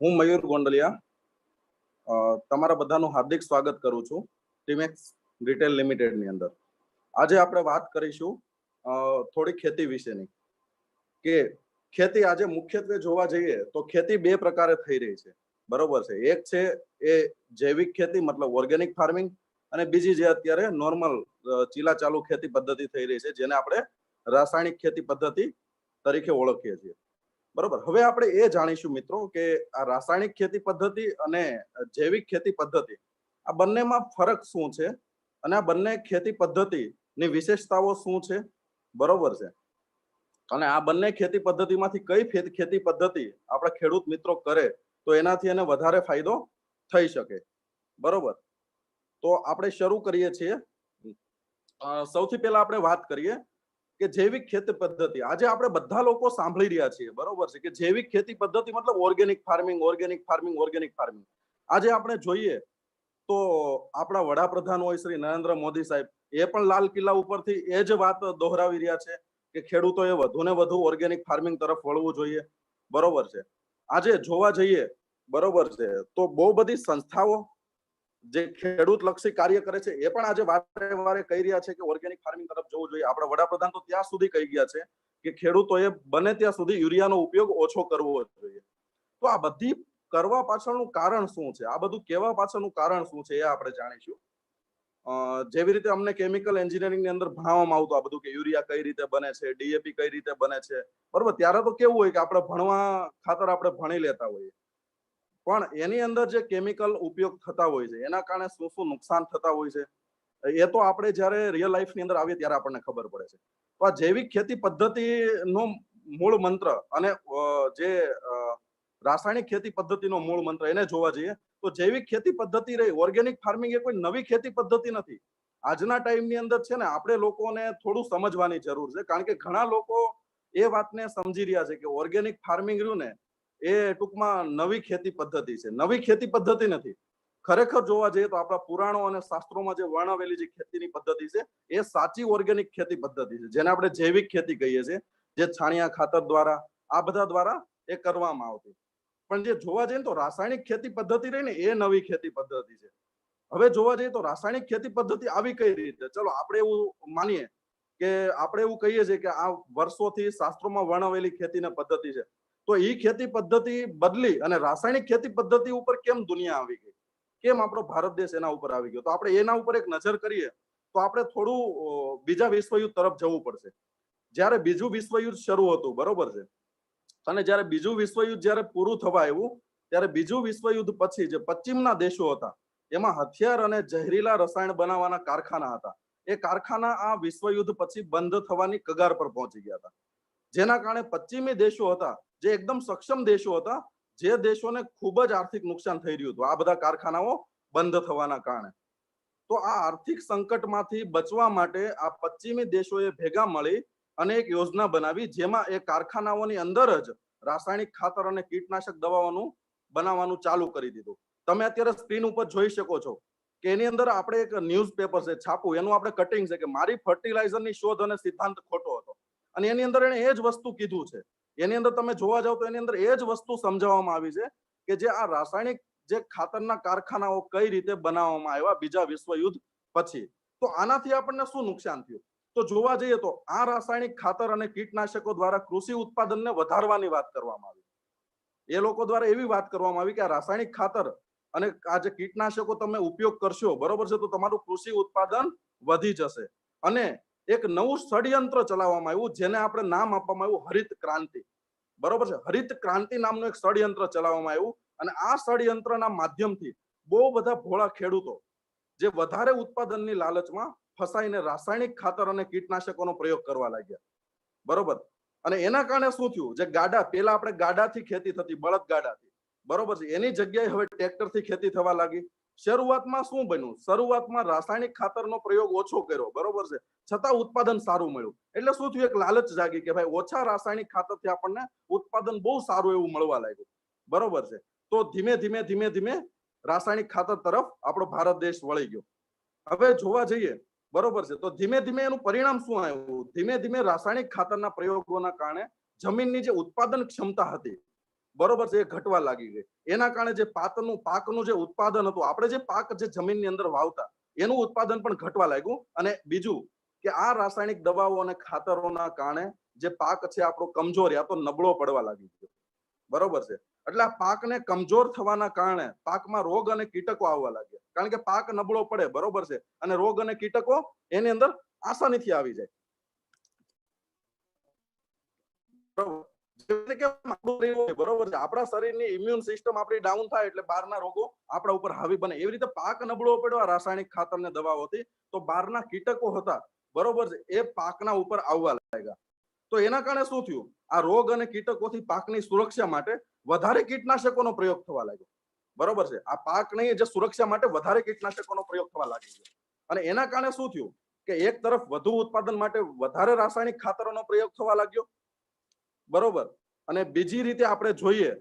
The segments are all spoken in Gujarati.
હું મયુર ગોંડલિયા તમારા બધાનું હાર્દિક સ્વાગત કરું છું ટીમેક્સ રિટેલ લિમિટેડની અંદર. આજે આપણે વાત કરીશું થોડી ખેતી વિશેની કે ખેતી આજે મુખ્યત્વે જોવા જઈએ તો ખેતી બે પ્રકારે થઈ રહી છે, બરોબર છે. એક છે એ જૈવિક ખેતી મતલબ ઓર્ગેનિક ફાર્મિંગ, અને બીજી જે અત્યારે નોર્મલ ચીલા ચાલુ ખેતી પદ્ધતિ થઈ રહી છે, જેને આપણે રાસાયણિક ખેતી પદ્ધતિ તરીકે ઓળખીએ છીએ. બરોબર. હવે આપણે એ જાણીશું મિત્રો કે આ રાસાયણિક ખેતી પદ્ધતિ અને જૈવિક ખેતી પદ્ધતિ આ બંનેમાં ફરક શું છે અને આ બંને ખેતી પદ્ધતિની વિશેષતાઓ શું છે, બરોબર છે. અને આ બંને ખેતી પદ્ધતિમાંથી કઈ ખેતી પદ્ધતિ આપણા ખેડૂત મિત્રો કરે તો એનાથી એને વધારે ફાયદો થઈ શકે, બરોબર. તો આપણે શરૂ કરીએ છીએ. સૌથી પહેલા આપણે વાત કરીએ કે જૈવિક ખેતી પદ્ધતિ. આજે આપણે બધા લોકો સાંભળી રહ્યા છીએ, બરોબર છે, કે જૈવિક ખેતી પદ્ધતિ મતલબ organic farming, organic farming, organic farming. આજે આપણે જોઈએ તો આપણા વડાપ્રધાન હોય શ્રી નરેન્દ્ર મોદી સાહેબ, એ પણ લાલ કિલ્લા ઉપરથી એ જ વાત દોહરાવી રહ્યા છે કે ખેડૂતોએ વધુ ને વધુ ઓર્ગેનિક ફાર્મિંગ તરફ વળવું જોઈએ, બરોબર છે. આજે જોવા જઈએ, બરોબર છે, તો બહુ બધી સંસ્થાઓ જે ખેડૂત લક્ષી કાર્ય કરે છે એ પણ આજે વારે વારે કહી રહ્યા છે કે ઓર્ગેનિક ફાર્મિંગ તરફ જવું જોઈએ. આપણા વડાપ્રધાન તો ત્યાં સુધી કહી ગયા છે કે ખેડૂતોએ બને ત્યાં સુધી યુરિયાનો ઉપયોગ ઓછો કરવો જોઈએ. તો આ બધી કરવા પાછળનું કારણ શું છે, આ બધું કહેવા પાછળનું કારણ શું છે, એ આપણે જાણીશું. જેવી રીતે અમને કેમિકલ એન્જિનિયરિંગની અંદર ભણાવવામાં આવતું આ બધું કે યુરિયા કઈ રીતે બને છે, ડીએપી કઈ રીતે બને છે, બરોબર. ત્યારે તો કેવું હોય કે આપણે ભણવા ખાતર આપણે ભણી લેતા હોઈએ, પણ એની અંદર જે કેમિકલ ઉપયોગ થતા હોય છે એના કારણે શું શું નુકસાન થતા હોય છે એ તો આપણે જ્યારે રિયલ લાઈફની અંદર આવીએ ત્યારે આપણને ખબર પડે છે. તો આ જૈવિક ખેતી પદ્ધતિનો મૂળ મંત્ર અને જે રાસાયણિક ખેતી પદ્ધતિનો મૂળ મંત્ર એને જોવા જઈએ તો જૈવિક ખેતી પદ્ધતિ રહી, ઓર્ગેનિક ફાર્મિંગ એ કોઈ નવી ખેતી પદ્ધતિ નથી. આજના ટાઈમની અંદર છે ને આપણે લોકોને થોડું સમજવાની જરૂર છે, કારણ કે ઘણા લોકો એ વાતને સમજી રહ્યા છે કે ઓર્ગેનિક ફાર્મિંગ રહ્યું ને એ ટૂંકમાં નવી ખેતી પદ્ધતિ છે. નવી ખેતી પદ્ધતિ નથી. ખરેખર જોવા જઈએ તો આપણા પુરાણો અને શાસ્ત્રોમાં જે વર્ણવેલી જે ખેતીની પદ્ધતિ છે એ સાચી ઓર્ગેનિક ખેતી પદ્ધતિ છે, જેને આપણે જૈવિક ખેતી કહીએ છીએ, જે છાણિયા ખાતર દ્વારા આ બધા દ્વારા એ કરવામાં આવતી. પણ જે જોવા જઈએ તો રાસાયણિક ખેતી પદ્ધતિ રહી ને એ નવી ખેતી પદ્ધતિ છે. હવે જોવા જઈએ તો રાસાયણિક ખેતી પદ્ધતિ આવી કઈ રીતે, ચલો આપણે એવું માનીએ કે આપણે એવું કહીએ છીએ કે આ વર્ષોથી શાસ્ત્રોમાં વર્ણવેલી ખેતીની પદ્ધતિ છે, તો એ ખેતી પદ્ધતિ બદલી અને રાસાયણિક ખેતી પદ્ધતિ ઉપર કેમ દુનિયા આવી ગઈ, કેમ આપણો ભારત દેશ એના ઉપર આવી ગયો? તો આપણે એના ઉપર એક નજર કરીએ તો આપણે થોડું બીજા વિશ્વયુદ્ધ તરફ જવું પડશે. જ્યારે બીજું વિશ્વયુદ્ધ શરૂ હતું, બરોબર છે, અને જ્યારે બીજું વિશ્વયુદ્ધ જ્યારે પૂરું થવા આવ્યું ત્યારે બીજું વિશ્વયુદ્ધ પછી જે પશ્ચિમના દેશો હતા એમાં હથિયાર અને ઝેરીલા રસાયણ બનાવવાના કારખાના હતા. એ કારખાના આ વિશ્વયુદ્ધ પછી બંધ થવાની કગાર પર પહોંચી ગયા હતા, જેના કારણે પશ્ચિમી દેશો હતા જે એકદમ સક્ષમ દેશો હતા, જે દેશોને ખૂબ જ આર્થિક નુકસાન થઈ રહ્યું હતું આ બધા કારખાનાઓ બંધ થવાના કારણે. તો આ આર્થિક સંકટમાંથી બચવા માટે આ પશ્ચિમી દેશોએ ભેગા મળી અને એક યોજના બનાવી, જેમાં એ કારખાનાઓની અંદર જ રાસાયણિક ખાતર અને કીટનાશક દવાઓનું બનાવવાનું ચાલુ કરી દીધું. તમે અત્યારે સ્ક્રીન ઉપર જોઈ શકો છો કે એની અંદર આપણે એક ન્યૂઝપેપર છે છાપું, એનું આપણે કટિંગ છે કે મારી ફર્ટિલાઇઝરની શોધ અને સિદ્ધાંત ખોટો હતો, અને એની અંદર એને એ જ વસ્તુ કીધું છે. એની અંદર તમે જોવા જાવ તો એની અંદર એ જ વસ્તુ સમજાવવામાં આવી છે કે જે આ રાસાયણિક જે ખાતરના કારખાનાઓ કઈ રીતે બનાવવામાં આવ્યા બીજા વિશ્વયુદ્ધ પછી. તો આનાથી આપણને શું નુકસાન થયું? તો જોવા જઈએ તો આ રાસાયણિક ખાતર અને કીટનાશકો દ્વારા કૃષિ ઉત્પાદનને વધારવાની વાત કરવામાં આવી. એ લોકો દ્વારા એવી વાત કરવામાં આવી કે આ રાસાયણિક ખાતર અને આ જે કીટનાશકો તમે ઉપયોગ કરશો, બરોબર છે, તો તમારું કૃષિ ઉત્પાદન વધી જશે. અને એક નવું ષડયંત્ર ચલાવવામાં આવ્યું જેને આપણે નામ આપવામાં આવ્યું હરિત ક્રાંતિ, બરોબર છે. હરિત ક્રાંતિ નામનું એક ષડયંત્ર ચલાવવામાં આવ્યું, અને આ ષડયંત્રના માધ્યમથી બહુ બધા ભોળા ખેડૂતો જે વધારે ઉત્પાદનની લાલચમાં ફસાઈને રાસાયણિક ખાતર અને કીટનાશકોનો પ્રયોગ કરવા લાગ્યા, બરોબર. અને એના કારણે શું થયું, જે ગાડા પેલા આપણે ગાડાથી ખેતી થતી, બળદ ગાડાથી, બરોબર છે, એની જગ્યાએ હવે ટ્રેક્ટરથી ખેતી થવા લાગી. શરૂઆતમાં શું બન્યું, શરૂઆતમાં રાસાયણિક ખાતરનો પ્રયોગ ઓછો કર્યો, બરોબર છે, છતાં ઉત્પાદન સારું મળ્યું. એટલે શું થયું, એક લાલચ જાગી કે ભાઈ ઓછા રાસાયણિક ખાતરથી આપણને ઉત્પાદન બહુ સારું એવું મળવા લાગ્યું, બરોબર છે. તો ધીમે ધીમે ધીમે ધીમે રાસાયણિક ખાતર તરફ આપણો ભારત દેશ વળી ગયો. હવે જોવા જઈએ, બરોબર છે, તો ધીમે ધીમે એનું પરિણામ શું આવ્યું, ધીમે ધીમે રાસાયણિક ખાતરના પ્રયોગોના કારણે જમીનની જે ઉત્પાદન ક્ષમતા હતી બરોબર છે, એ ઘટવા લાગી ગઈ. એના કારણે જે પાકનું જે ઉત્પાદન હતું, આપણે જે પાક જે જમીનની અંદર વાવતા એનું ઉત્પાદન પણ ઘટવા લાગ્યું. અને બીજું કે આ રાસાયણિક દવાઓ અને ખાતરોના કારણે જે પાક છે આપણો કમજોર યા તો નબળો પડવા લાગી ગયો. બરોબર છે. એટલે આ પાકને કમજોર થવાના કારણે પાકમાં રોગ અને કીટકો આવવા લાગ્યા. કારણ કે પાક નબળો પડે, બરોબર છે, અને રોગ અને કીટકો એની અંદર આસાનીથી આવી જાય. બરોબર છે, આપણા શરીરની ઇમ્યુન સિસ્ટમ આપણી ડાઉન થાય એટલે બહારના રોગો આપણા ઉપર હાવી બને. એવી રીતે પાક નબળો પડ્યો આ રાસાયણિક ખાતર ને દવાઓથી, તો બહારના કીટકો હતા, બરોબર છે, એ પાકના ઉપર આવવા લાગ્યા. તો એના કારણે શું થયું? આ રોગ અને કીટકોથી પાકની સુરક્ષા માટે વધારે કીટનાશકોનો પ્રયોગ થવા લાગ્યો. બરોબર છે, આ પાકની જે સુરક્ષા માટે વધારે કીટનાશકોનો પ્રયોગ થવા લાગી ગયો. અને એના કારણે શું થયું કે એક તરફ વધુ ઉત્પાદન માટે વધારે રાસાયણિક ખાતરોનો પ્રયોગ થવા લાગ્યો, બરોબર, અને બીજી રીતે આપણે જોઈએ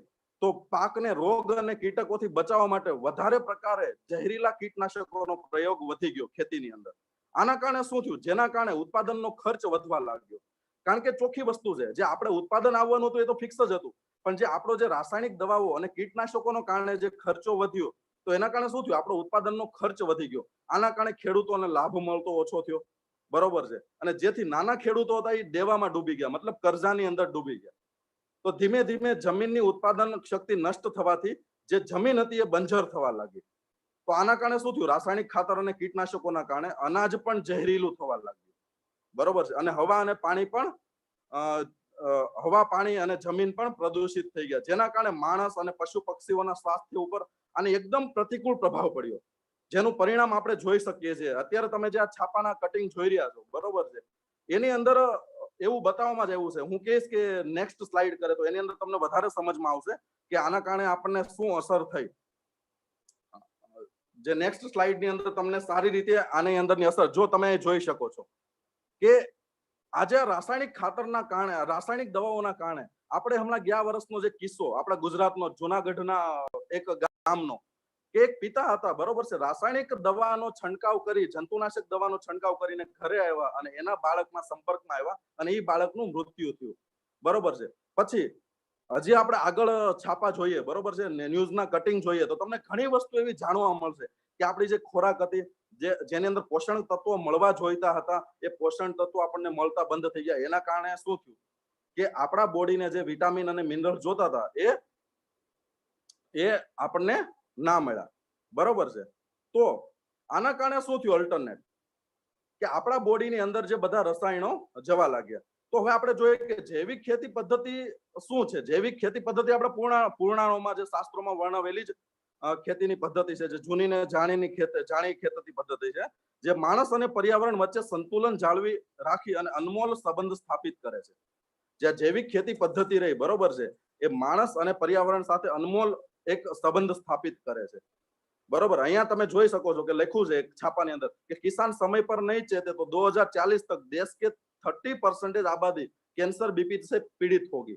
તો પાકને રોગ અને કીટકોથી બચાવવા માટે વધારે પ્રકારે ઝેરીલા કીટનાશકોનો પ્રયોગ વધી ગયો ખેતીની અંદર. આના કારણે શું થયું? જેના કારણે ઉત્પાદનનો ખર્ચ વધવા લાગ્યો. કારણ કે ચોખ્ખી વસ્તુ છે, જે આપણે ઉત્પાદન આવવાનું હતું એ તો ફિક્સ જ હતું, પણ જે આપણો જે રાસાયણિક દવાઓ અને કીટનાશકોનો કારણે જે ખર્ચો વધ્યો, તો એના કારણે શું થયું? આપણો ઉત્પાદનનો ખર્ચ વધી ગયો. આના કારણે ખેડૂતોને લાભ મળતો ઓછો થયો, બરોબર છે, અને જેથી નાના ખેડૂતો હતા એ દેવામાં ડૂબી ગયા, મતલબ કર્જાની અંદર ડૂબી ગયા. તો ધીમે ધીમે જમીનની ઉત્પાદન શક્તિ નષ્ટ થવાથી જે જમીન હતી એ બંજર થવા લાગી. તો આના કારણે શું થયું? રાસાયણિક ખાતર અને કીટનાશકોના કારણે અનાજ પણ ઝેરીલું થવા લાગ્યું, બરોબર છે, અને હવા અને પાણી પણ હવા, પાણી અને જમીન પણ પ્રદૂષિત થઈ ગયા, જેના કારણે માણસ અને પશુ પક્ષીઓના સ્વાસ્થ્ય ઉપર આને એકદમ પ્રતિકૂળ પ્રભાવ પડ્યો, જેનું પરિણામ આપણે જોઈ શકીએ છીએ. અત્યારે તમે જે આ છાપાના કટિંગ જોઈ રહ્યા છો, બરોબર છે, એની અંદર એવું બતાવવામાં જ આવ્યું છે. હું કહીશ કે નેક્સ્ટ સ્લાઇડ કરે તો એની અંદર તમને વધારે સમજમાં આવશે કે આના કારણે આપણને શું અસર થઈ. જે નેક્સ્ટ સ્લાઇડ ની અંદર તમને સારી રીતે આની અંદરની અસર જો તમે જોઈ શકો છો કે આજે રાસાયણિક ખાતરના કારણે, રાસાયણિક દવાઓના કારણે આપણે હમણાં ગયા વર્ષનો જે કિસ્સો આપણા ગુજરાતનો જુનાગઢના એક ગામનો, કે એક પિતા હતા, બરોબર છે, રાસાયણિક દવાનો છંટકાવ કરી, જંતુનાશક દવાનો છંટકાવ કરીને ઘરે આવ્યા અને એના બાળકના સંપર્કમાં આવ્યા અને એ બાળકનું મૃત્યુ થયું, બરોબર છે. પછી હજી આપણે આગળ છાપા જોઈએ, બરોબર છે, ન્યૂઝના કટિંગ જોઈએ તો તમને ઘણી વસ્તુ એવી જાણવા મળશે કે આપણી જે ખોરાક હતી, જેની અંદર પોષણ તત્વો મળવા જોઈતા હતા, એ પોષણ તત્વો આપણને મળતા બંધ થઈ ગયા. એના કારણે શું થયું કે આપણા બોડીને જે વિટામિન અને મિનરલ જોતા હતા એ આપણને ના મળ્યા, બરોબર છે. તો આના કારણે શું થયું? અલ્ટરનેટ કે આપણા બોડીની અંદર જે બધા રસાયણો જવા લાગ્યા. તો હવે આપણે જોઈએ કે જૈવિક ખેતી પદ્ધતિ શું છે? જૈવિક ખેતી પદ્ધતિ આપણે પુરાણોમાં જે શાસ્ત્રોમાં વર્ણવેલી જ ખેતીની પદ્ધતિ છે, જે જૂની ને જાણી ખેતી પદ્ધતિ છે, જે માણસ અને પર્યાવરણ વચ્ચે સંતુલન જાળવી રાખી અને અનમોલ સંબંધ સ્થાપિત કરે છે. જે જૈવિક ખેતી પદ્ધતિ રહી, બરોબર છે, એ માણસ અને પર્યાવરણ સાથે અનમોલ એક સંબંધ સ્થાપિત કરે છે, બરોબર. અહીંયા તમે જોઈ શકો છો કે લખ્યું છે છાપાની અંદર કે કિસાન સમય પર નહીં ચેતે तो 2040 तक देश के 30% आबादी कैंसर बीपी से पीड़ित होगी,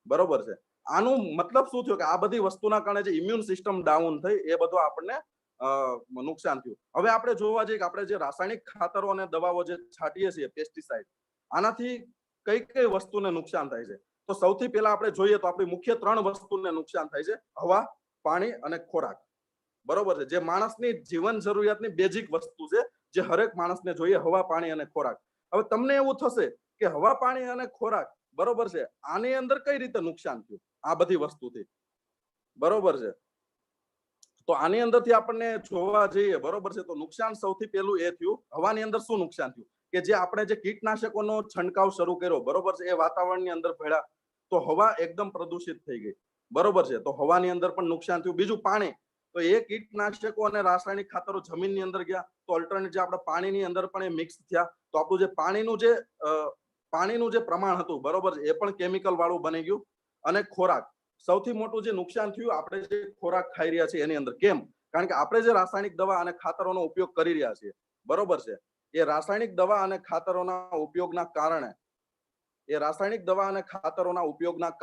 બરોબર છે. આનું મતલબ શું થયો કે આ બધી વસ્તુના કારણે જે ઇમ્યુન સિસ્ટમ ડાઉન થઈ એ બધું આપણને નુકસાન થયું. હવે આપણે જોવા જઈએ કે આપણે જે રાસાયણિક ખાતરો અને દવાઓ જે છાંટીએ છીએ, પેસ્ટિસાઇડ, આનાથી કઈ કઈ વસ્તુને નુકસાન થાય છે? તો સૌથી પહેલા આપણે જોઈએ તો આપણી મુખ્ય 3 વસ્તુને નુકસાન થાય છે: હવા, પાણી અને ખોરાક, બરોબર છે, જે માણસની જીવન જરૂરિયાતની બેઝિક વસ્તુ છે, જે હરેક માણસને જોઈએ, હવા, પાણી અને ખોરાક. હવે તમને એવું થશે કે હવા, પાણી અને ખોરાક, બરોબર છે, આની અંદર કઈ રીતે નુકસાન થયું આ બધી વસ્તુથી, બરોબર છે? તો આની અંદરથી આપણને જોવા જઈએ, બરોબર છે, તો નુકસાન સૌથી પહેલું એ થયું. હવાની અંદર શું નુકસાન થયું કે જે આપણે જે કીટનાશકોનો છંટકાવ શરૂ કર્યો, બરોબર છે, એ વાતાવરણની અંદર ભળ્યા તો હવા એકદમ પ્રદૂષિત થઈ ગઈ, બરોબર છે. તો હવાની અંદર પણ નુકસાન થયું. બીજું પાણી, તો એ કીટનાશકો અને રાસાયણિક ખાતરો જમીનની અંદર ગયા તો અલ્ટરનેટ જે આપણે પાણીની અંદર પણ એ મિક્સ થયા, તો આપણું જે પાણીનું જે પ્રમાણ હતું, બરોબર છે, એ પણ કેમિકલ વાળું બની ગયું. અને ખોરાક, સૌથી મોટું જે નુકસાન થયું, આપણે જે ખોરાક ખાઈ રહ્યા છીએ એની અંદર. કેમ? કારણ કે આપણે જે રાસાયણિક દવા અને ખાતરોનો ઉપયોગ કરી રહ્યા છીએ, બરોબર છે, એ રાસાયણિક દવા અને ખાતરોના ઉપયોગના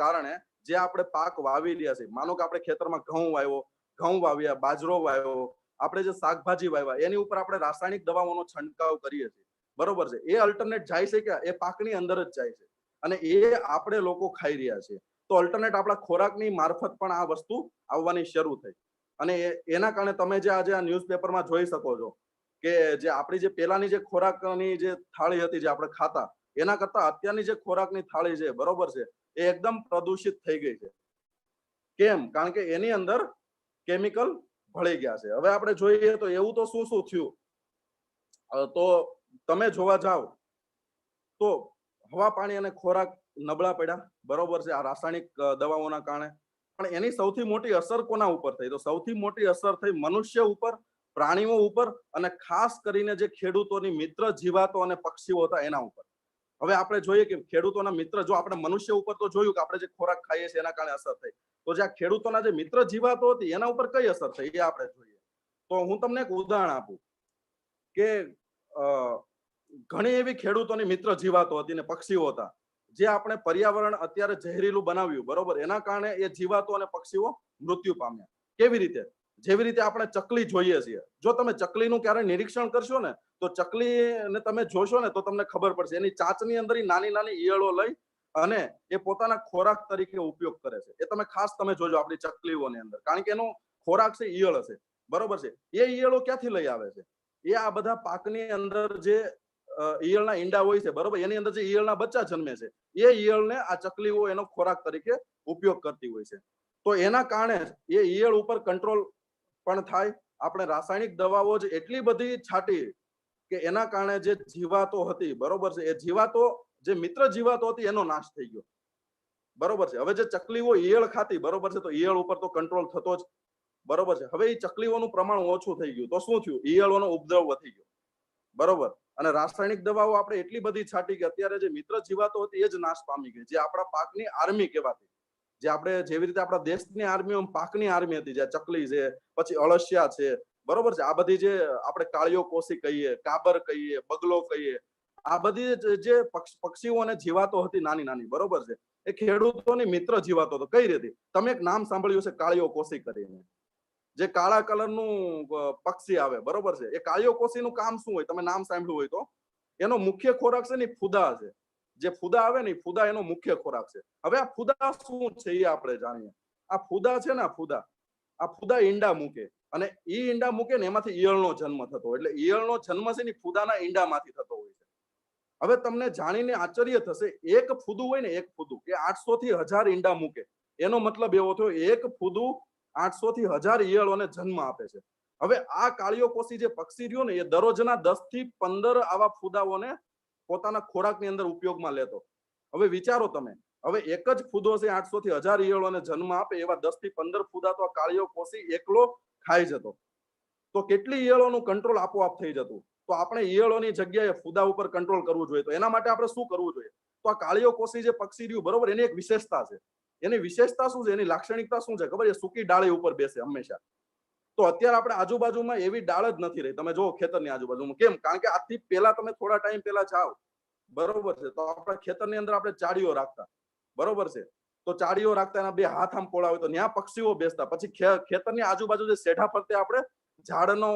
કારણે જે આપણે પાક વાવી રહ્યા છીએ, માનો કે આપણે ખેતરમાં ઘઉં વાવ્યા, બાજરો વાવ્યો, આપણે જે શાકભાજી વાવ્યા, એની ઉપર આપણે રાસાયણિક દવાઓનો છંટકાવ કરીએ છીએ, બરોબર છે, એ અલ્ટરનેટ જાય છે કે એ પાકની અંદર જ જાય છે અને એ આપણે લોકો ખાઈ રહ્યા છીએ. તો અલ્ટરનેટ આપણા ખોરાકની મારફત પણ આ વસ્તુ આવવાની શરૂ થઈ. અને એના કારણે તમે જે આજે આ ન્યૂઝપેપરમાં જોઈ શકો છો કે જે આપણી જે પેલાની જે ખોરાકની જે થાળી હતી જે આપણે ખાતા, એના કરતા અત્યારની જે ખોરાકની થાળી છે, બરોબર છે, એ એકદમ પ્રદૂષિત થઈ ગઈ છે. કેમ? કારણ કે એની અંદર કેમિકલ ભળી ગયા છે. હવે આપણે જોઈએ તો એવું તો શું શું થયું, તો તમે જોવા જાવ તો હવા, પાણી અને ખોરાક નબળા પડ્યા, બરોબર છે, આ રાસાયણિક દવાઓના કારણે. પણ એની સૌથી મોટી અસર કોના ઉપર થઈ? તો સૌથી મોટી અસર થઈ મનુષ્ય ઉપર, પ્રાણીઓ ઉપર, અને ખાસ કરીને જે ખેડૂતોની મિત્ર જીવાતો અને પક્ષીઓ હતા એના ઉપર. હવે આપણે જોઈએ કે ખેડૂતોના મિત્ર, જો આપણે મનુષ્ય ઉપર તો જોયું કે આપણે જે ખોરાક ખાઈએ છીએ એના કારણે અસર થઈ, તો જે આ ખેડૂતોના જે મિત્ર જીવાતો હતી એના ઉપર કઈ અસર થઈ એ આપણે જોઈએ. તો હું તમને એક ઉદાહરણ આપું કે ઘણી એવી ખેડૂતોની મિત્ર જીવાતો હતી ને પક્ષીઓ હતા જે આપણે પર્યાવરણ અત્યારે ઝેરીલું બનાવ્યું, બરોબર, એના કારણે એ જીવાતો અને પક્ષીઓ મૃત્યુ પામ્યા. કેવી રીતે? જેવી રીતે આપણે ચકલી જોઈએ છીએ. જો તમે ચકલીનું ક્યારે નિરીક્ષણ કરશો ને તો ચકલીને તમે જોશો ને તો તમને ખબર પડશે, એની ચાંચની અંદર નાની નાની ઈયળો લઈ અને એ પોતાના ખોરાક તરીકે ઉપયોગ કરે છે. એ તમે ખાસ તમે જોજો આપણી ચકલીઓની અંદર, કારણ કે એનો ખોરાક છે ઈયળ હશે, બરોબર છે. એ ઈયળો ક્યાંથી લઈ આવે છે? એ આ બધા પાકની અંદર જે ઈયળના ઈંડા હોય છે, બરોબર, એની અંદર જે ઈયળના બચ્ચા જન્મે છે, એ ઈયળને આ ચકલીઓ એનો ખોરાક તરીકે ઉપયોગ કરતી હોય છે. તો એના કારણે એ ઈયળ ઉપર કંટ્રોલ પણ થાય. આપણે રાસાયણિક દવાઓ જ એટલી બધી છાંટી કે એના કારણે જે જીવાતો હતી, બરોબર છે, એ જીવાતો, જે મિત્ર જીવાતો હતી એનો નાશ થઈ ગયો, બરોબર છે. હવે જે ચકલીઓ ઈયળ ખાતી, બરોબર છે, તો ઈયળ ઉપર તો કંટ્રોલ થતો જ, બરોબર છે. હવે એ ચકલીઓનું પ્રમાણ ઓછું થઈ ગયું તો શું થયું? ઈયળોનો ઉપદ્રવ વધી ગયો, બરોબર. અને રાસાયણિક દવાઓ આપણે એટલી બધી છાંટી કે અત્યારે જે મિત્ર જીવાતો હતી એ જ નાશ પામી ગઈ, જે આપણા પાકની આર્મી કહેવાતી, જે આપણે જેવી રીતે આપણા દેશની આર્મી પાકની આર્મી હતી, જે ચકલી છે, પછી અળસિયા છે, બરોબર છે, આ બધી જે આપણે કાળિયો કોસી કહીએ, કાબર કહીએ, બગલો કહીએ, આ બધી જે પક્ષીઓ અને જીવાતો હતી નાની નાની, બરોબર છે, એ ખેડૂતોની મિત્ર જીવાતો હતો. કઈ રીતે? તમે એક નામ સાંભળ્યું છે કાળિયો કોસી કરીને, જે કાળા કલરનું પક્ષી આવે, બરોબર છે. એ કાળિયો કોસીનું કામ શું હોય? તમે નામ સાંભળ્યું હોય તો એનો મુખ્ય ખોરાક છે ને ફૂદા છે. જે ફૂદા આવે ને ફૂદા એનો મુખ્ય ખોરાક છે. હવે આ ફૂદા શું છે એ આપણે જાણીએ. આ ફૂદા છે ને, આ ફૂદા ઈંડા મૂકે, અને ઈ ઈંડા મૂકે ને એમાંથી ઈયળનો જન્મ થતો, એટલે ઈયળનો જન્મ છે ને ફૂદાના ઈંડામાંથી થતો હોય છે. હવે તમને જાણીને આશ્ચર્ય થશે, એક ફૂદું હોય ને, એક ફૂદું એ 800 થી 1000 ઈંડા મૂકે. એનો મતલબ એવો થયો, એક ફૂદું 800 થી 1000 ઈયળોને જન્મ આપે છે. હવે આ કાળિયો કોસી જે પક્ષી રહ્યો ને, એ દરરોજના 10 થી 15 આવા ફૂદાઓને પોતાના ખોરાકની અંદર ઉપયોગમાં લેતો. હવે વિચારો તમે, હવે એક જ ફૂદો છે 800 થી 1000 ઈયળોને જન્મ આપે, એવા 10 થી 15 ફૂદા તો આ કાળિયો કોસી એકલો ખાઈ જતો. તો કેટલી ઈયળોનું કંટ્રોલ આપોઆપ થઈ જતું. તો આપણે ઈયળોની જગ્યાએ ફૂદા ઉપર કંટ્રોલ કરવું જોઈએ. તો એના માટે આપણે શું કરવું જોઈએ? તો આ કાળિયો કોસી જે પક્ષી રહ્યું, બરોબર, એની એક વિશેષતા છે. એની વિશેષતા શું છે? એની લાક્ષણિકતા શું છે ખબર? એ સૂકી ડાળી ઉપર બેસે હંમેશા. તો અત્યારે આપણે આજુબાજુમાં એવી ડાળ જ નથી રહી. તમે જો ખેતરની આજુબાજુમાં, કેમ? કારણ કે આજથી પહેલા તમે થોડા ટાઈમ પહેલા જાઓ, બરોબર છે, તો આપણા ખેતરની અંદર આપણે ચાડીઓ રાખતા, બરોબર છે, તો ચાડીઓ રાખતા, એના બે હાથ આમ પોળા હોય તો ત્યાં પક્ષીઓ બેસતા. પછી ખેતરની આજુબાજુ જે સેઢા ફરતે આપણે ઝાડનો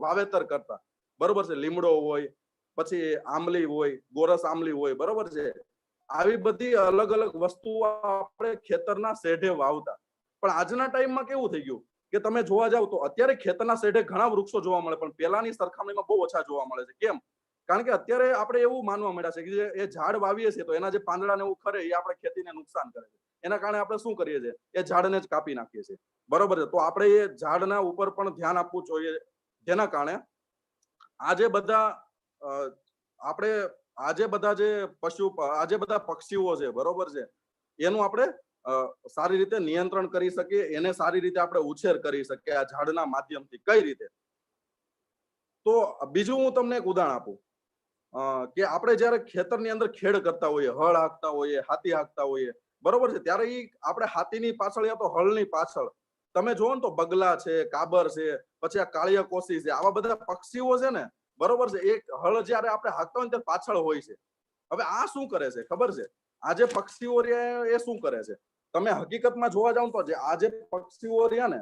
વાવેતર કરતા, બરોબર છે, લીમડો હોય, પછી આંબલી હોય, ગોરસ આંબલી હોય, બરોબર છે, આવી બધી અલગ અલગ વસ્તુઓ આપણે ખેતરના સેઢે વાવતા. પણ આજના ટાઈમમાં કેવું થઈ ગયું કે તમે જોવા જાવ તો અત્યારે ખેતરના સેઢે ઘણા વૃક્ષો જોવા મળે, પણ પહેલાની સરખામણીમાં બહુ ઓછા જોવા મળે છે. કેમ? કારણ કે અત્યારે આપણે એવું માનવા મળ્યા છે કે એ ઝાડ વાવીએ છીએ તો એના જે પાંદડા ને એવું ખરે એ આપણે ખેતીને નુકસાન કરે છે. એના કારણે આપણે શું કરીએ છીએ? એ ઝાડને જ કાપી નાખીએ છીએ, બરોબર છે. તો આપણે એ ઝાડના ઉપર પણ ધ્યાન આપવું જોઈએ, જેના કારણે આજે બધા આપણે આજે બધા જે આજે બધા પક્ષીઓ છે, બરોબર છે, એનું આપણે સારી રીતે નિયંત્રણ કરી શકીએ, એને સારી રીતે આપણે ઉછેર કરી શકીએ આ ઝાડના માધ્યમથી. કઈ રીતે? તો બીજું હું તમને એક ઉદાહરણ આપું કે આપણે જયારે ખેતરની અંદર ખેડ કરતા હોઈએ, હળ હાંકતા હોઈએ, હાથી હાંકતા હોઈએ, બરોબર છે, ત્યારે આપણે હાથીની પાછળ યા તો હળની પાછળ તમે જોવો ને તો બગલા છે, કાબર છે, પછી આ કાળિયા કોસી છે, આવા બધા પક્ષીઓ છે ને, બરોબર છે, એક હળ જયારે આપણે હાંકતા હોય ત્યારે પાછળ હોય છે. હવે આ શું કરે છે ખબર છે? આ જે પક્ષીઓ રહ્યા એ શું કરે છે? તમે હકીકતમાં જોવા જાવ તો આ જે પક્ષીઓ રહ્યા ને,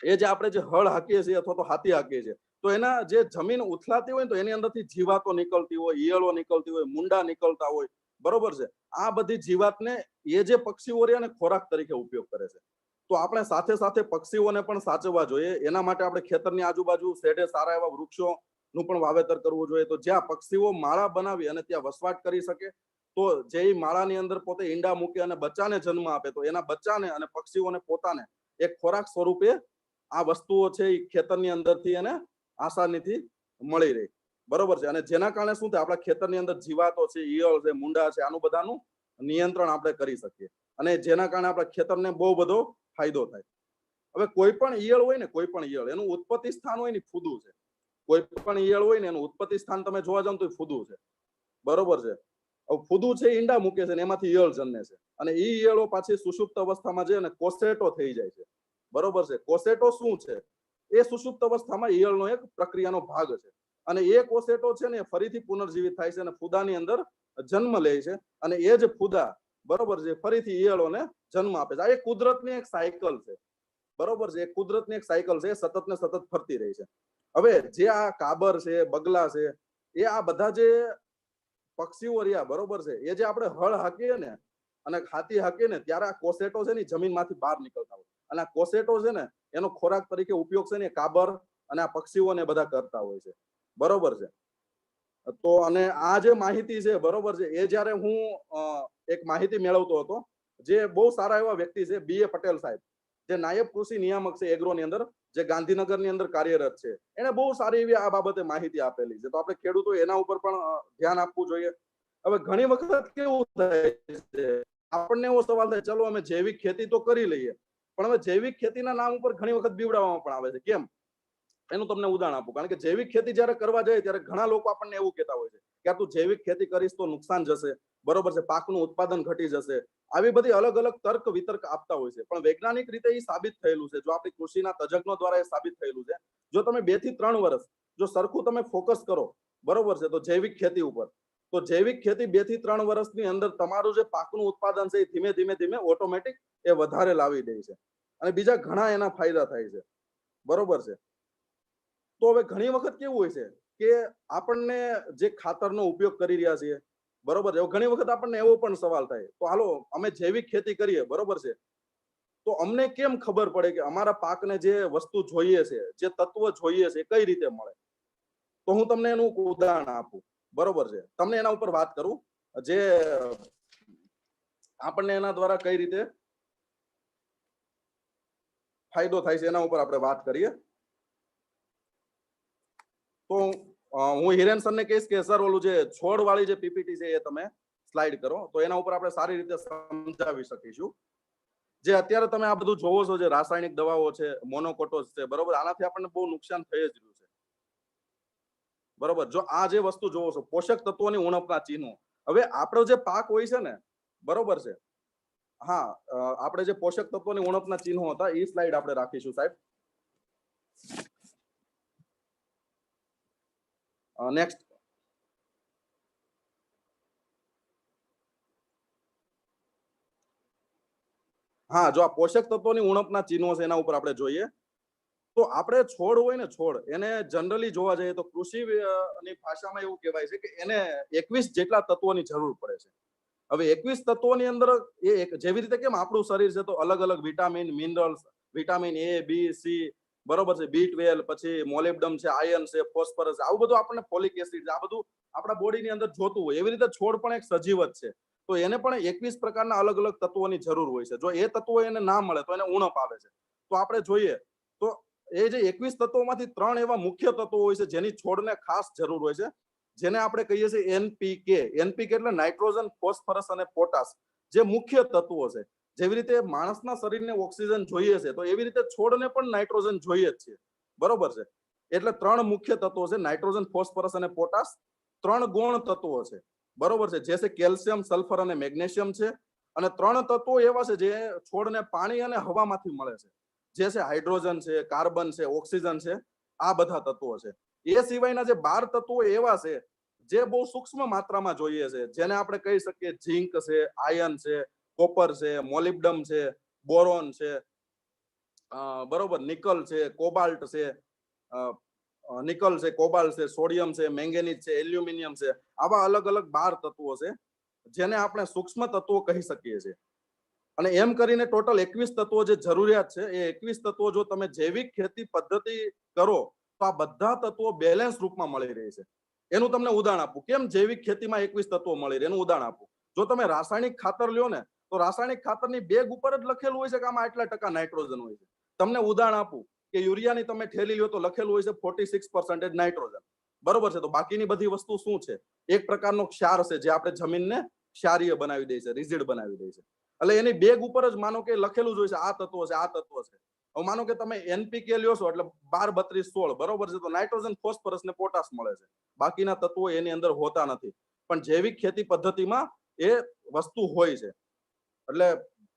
એ જે આપણે જે હળ હાંકીએ છીએ અથવા તો હાથી હાંકીએ છીએ, તો એના જે જમીન ઉથલાતી હોય તો એની અંદરથી જીવાતો નીકળતી હોય, ઈયળો નીકળતી હોય, મુંડા નીકળતા હોય, બરોબર છે. આ બધી જીવાતને એ જે પક્ષીઓ રહ્યા ને ખોરાક તરીકે ઉપયોગ કરે છે. તો આપણે સાથે સાથે પક્ષીઓને પણ સાચવવા જોઈએ. એના માટે આપણે ખેતરની આજુબાજુ શેઢે સારા એવા વૃક્ષોનું પણ વાવેતર કરવું જોઈએ. તો જ્યાં પક્ષીઓ માળા બનાવી અને ત્યાં વસવાટ કરી શકે, તો જે માળાની અંદર પોતે ઈંડા મૂકે અને બચ્ચાને જન્મ આપે, તો એના બચ્ચાને અને પક્ષીઓને પોતાને એક ખોરાક સ્વરૂપે આ વસ્તુઓ છે એ ખેતરની અંદરથી એને આસાનીથી મળી રહે. બરોબર છે. અને જેના કારણે શું થાય, આપણા ખેતરની અંદર જીવાતો છે, ઈયળ છે, મુંડા છે, આનું બધાનું નિયંત્રણ આપણે કરી શકીએ અને જેના કારણે આપણા ખેતરને બહુ બધો ફાયદો થાય. હવે કોઈ પણ ઈયળ હોય ને, કોઈ પણ ઈયળ એનું ઉત્પત્તિ સ્થાન હોય ને ફૂદું છે. કોઈ પણ ઈયળ હોય ને એનું ઉત્પત્તિ સ્થાન તમે જોવા જાવ તો ફૂદું છે. બરોબર છે. હવે ફૂદું છે ઈંડા મૂકે છે ને એમાંથી ઈયળ જન્મે છે અને એ ઈયળો પાછી સુષુપ્ત અવસ્થામાં જઈને કોસેટો થઈ જાય છે. બરોબર છે. કોસેટો શું છે? એ સુષુપ્ત અવસ્થામાં ઈયળનો એક પ્રક્રિયાનો ભાગ છે અને એ કોસેટો છે ને ફરીથી પુનર્જીવિત થાય છે અને ફૂદાની અંદર જન્મ લે છે અને એ જ ફૂદા, બરોબર છે, ફરીથી ઈયળોને જન્મ આપે છે. આ એક કુદરતની એક સાયકલ છે. બરોબર છે. એક કુદરતની એક સાયકલ છે, સતત ને સતત ફરતી રહી છે. હવે જે આ કાબર છે, બગલા છે, એ આ બધા જે પક્ષીઓ રહ્યા, બરોબર છે, એ જે આપણે હળ હાકીએ ને અને હાથી હાકીએ ને ત્યારે આ કોસેટો છે ને જમીનમાંથી બહાર નીકળતા હોય અને આ કોસેટો છે ને એનો ખોરાક તરીકે ઉપયોગ છે ને કાબર અને આ પક્ષીઓને બધા કરતા હોય છે. બરોબર છે. તો અને આ જે માહિતી છે, બરોબર છે, એ જ્યારે હું એક માહિતી મેળવતો હતો, જે બહુ સારા એવા વ્યક્તિ છે, BA પટેલ સાહેબ, જે નાયબ કૃષિ નિયામક છે એગ્રોની અંદર, જે ગાંધીનગરની અંદર કાર્યરત છે, એને બહુ સારી એવી આ બાબતે માહિતી આપેલી છે. તો આપણે ખેડૂતો એના ઉપર પણ ધ્યાન આપવું જોઈએ. હવે ઘણી વખત કેવું થાય છે, આપણને એવો સવાલ થાય, ચલો અમે જૈવિક ખેતી તો કરી લઈએ, પણ હવે જૈવિક ખેતીના નામ ઉપર ઘણી વખત બીવડાવવામાં પણ આવે છે. કેમ? એનું તમને ઉદાહરણ આપું. કારણ કે જૈવિક ખેતી જયારે કરવા જાય ત્યારે ઘણા લોકો આપણને એવું કહેતા હોય છે કે તું જૈવિક ખેતી કરીશ તો નુકસાન જશે, બરોબર છે, પાકનું ઉત્પાદન ઘટી જશે. આવી બધી અલગ અલગ તર્ક વિતર્ક આપતા હોય છે, પણ વૈજ્ઞાનિક રીતે એ સાબિત થયેલું છે, જો આપણી કૃષિના તજજ્ઞો દ્વારા એ સાબિત થયેલું છે, જો તમે 2 થી 3 વર્ષ જો સરખું તમે ફોકસ કરો, બરોબર છે, તો જૈવિક ખેતી ઉપર, તો જૈવિક ખેતી 2 થી 3 વર્ષની અંદર તમારું જે પાકનું ઉત્પાદન છે એ ધીમે ધીમે ધીમે ઓટોમેટિક એ વધારે લાવી દે છે અને બીજા ઘણા એના ફાયદા થાય છે. બરોબર છે. તો હવે ઘણી વખત કેવું હોય છે કે આપણને જે ખાતરનો ઉપયોગ કરી રહ્યા છીએ, બરોબર છે, ઘણી વખત આપણને એવો પણ સવાલ થાય, તો હાલો અમે જૈવિક ખેતી કરીએ, બરોબર છે, તો અમને કેમ ખબર પડે કે અમારા પાકને જે વસ્તુ જોઈએ છે, જે તત્વ જોઈએ છે, કઈ રીતે મળે? તો હું તમને એનું ઉદાહરણ આપું. બરોબર છે. તમને એના ઉપર વાત કરું, જે આપણને એના દ્વારા કઈ રીતે ફાયદો થાય છે એના ઉપર આપણે વાત કરીએ. તો હું હિરેન સરને કહીશ કે સર ઓલું જે છોડ વાળી જે પીપીટી છે એ તમે સ્લાઇડ કરો, તો એના ઉપર આપણે સારી રીતે સમજાવી શકીશું. જે અત્યારે તમે આ બધું જોવો છો, જે રાસાયણિક દવાઓ છે, મોનોકોટોસ છે, બરોબર, આનાથી આપણને બહુ નુકસાન થઈ જ રહ્યું છે. બરોબર. જો આ જે વસ્તુ જોવો છો, પોષક તત્વોની ઉણપના ચિહ્નો, હવે આપણો જે પાક હોય છે ને, બરોબર છે, હા, આપણે જે પોષક તત્વોની ઉણપના ચિહ્નો હતા એ સ્લાઇડ આપણે રાખીશું સાહેબ. નેક્સ્ટ. હા, જો આ પોષક તત્વોની ઉણપના ચિહ્નો છે એના ઉપર આપણે જોઈએ, તો આપણે છોડ હોય ને, છોડ, એને જનરલી જોવા જઈએ તો કૃષિ ની ભાષામાં એવું કહેવાય છે કે એને 21 જેટલા તત્વોની જરૂર પડે છે. હવે 21 તત્વોની અંદર જેવી રીતે કેમ આપણું શરીર છે તો અલગ અલગ vitamin, minerals, vitamin A, B, C, બરોબર છે, B12, પછી મોલિબ્ડમ છે, આયર્ન છે, ફોસ્ફરસ, આવું બધું આપણને, ફોલિક એસિડ, આ બધું આપણા બોડીની અંદર જોતું હોય, એવી રીતે છોડ પણ એક સજીવ જ છે. તો એને પણ 21 પ્રકારના અલગ અલગ તત્વોની જરૂર હોય છે. જો એ તત્વો એને ના મળે તો એને ઉણપ આવે છે. તો આપણે જોઈએ તો એ જે 21 તત્વોમાંથી 3 એવા મુખ્ય તત્વો હોય છે જેની છોડને ખાસ જરૂર હોય છે, જેને આપણે કહીએ છીએ NPK. NPK એટલે નાઇટ્રોજન, ફોસ્ફરસ અને પોટાશ, જે મુખ્ય તત્વો છે. જેવી રીતે માણસના શરીરને ઓક્સિજન જોઈએ છે, તો એવી રીતે છોડને પણ નાઇટ્રોજન જોઈએ જ છે. બરોબર છે. એટલે 3 મુખ્ય તત્વો છે, નાઇટ્રોજન, ફોસ્ફરસ અને પોટાશ. 3 ગૌણ તત્વો છે, બરોબર છે, જે છે કેલ્શિયમ, સલ્ફર અને મેગ્નેશિયમ છે. અને 3 તત્વો એવા છે જે છોડને પાણી અને હવામાંથી મળે છે, જે છે હાઇડ્રોજન છે, કાર્બન છે, ઓક્સિજન છે, આ બધા તત્વો છે. એ સિવાયના જે 12 તત્વો એવા છે જે બહુ સૂક્ષ્મ માત્રામાં જોઈએ છે, જેને આપણે કહી શકીએ ઝિંક છે, આયર્ન છે, કોપર છે, મોલિબ્ડમ છે, બોરોન છે, બરોબર, નિકલ છે, કોબાલ્ટ છે, નિકલ છે, કોબાલ્ટ છે, સોડિયમ છે, મેંગેનીઝ છે, એલ્યુમિનિયમ છે, આવા અલગ અલગ 12 તત્વો છે જેને આપણે સૂક્ષ્મ તત્વો કહી શકીએ છીએ. અને એમ કરીને ટોટલ 21 તત્વો જે જરૂરિયાત છે એ 21 તત્વો જો તમે જૈવિક ખેતી પદ્ધતિ કરો તો આ બધા તત્વો બેલેન્સ રૂપમાં મળી રહે છે. એનું તમને ઉદાહરણ આપું, કેમ જૈવિક ખેતીમાં 21 તત્વો મળી રહે એનું ઉદાહરણ આપું. જો તમે રાસાયણિક ખાતર લ્યો ને તો રાસાયણિક ખાતરની બેગ ઉપર જ લખેલું હોય છે કે આમાં આટલા ટકા નાઇટ્રોજન હોય છે. તમને ઉદાહરણ આપું કે યુરિયાની તમે થેલી લ્યો તો લખેલું હોય છે 46% નાઇટ્રોજન, બરોબર છે. તો બાકીની બધી વસ્તુ શું છે? એક પ્રકારનો ક્ષાર છે જે આપણે જમીનને ક્ષારીય બનાવી દે છે, રિજિડ બનાવી દે છે. એટલે એની બેગ ઉપર જ માનો કે લખેલું જ હોય છે આ તત્વો છે, આ તત્વો છે. હવે માનો કે તમે એનપીકે લ્યો છો એટલે 12, 32, 16, બરોબર છે. તો નાઇટ્રોજન, ફોસ્ફરસ ને પોટાશ મળે છે. બાકીના તત્વો એની અંદર હોતા નથી. પણ જૈવિક ખેતી પદ્ધતિમાં એ વસ્તુ હોય છે. એટલે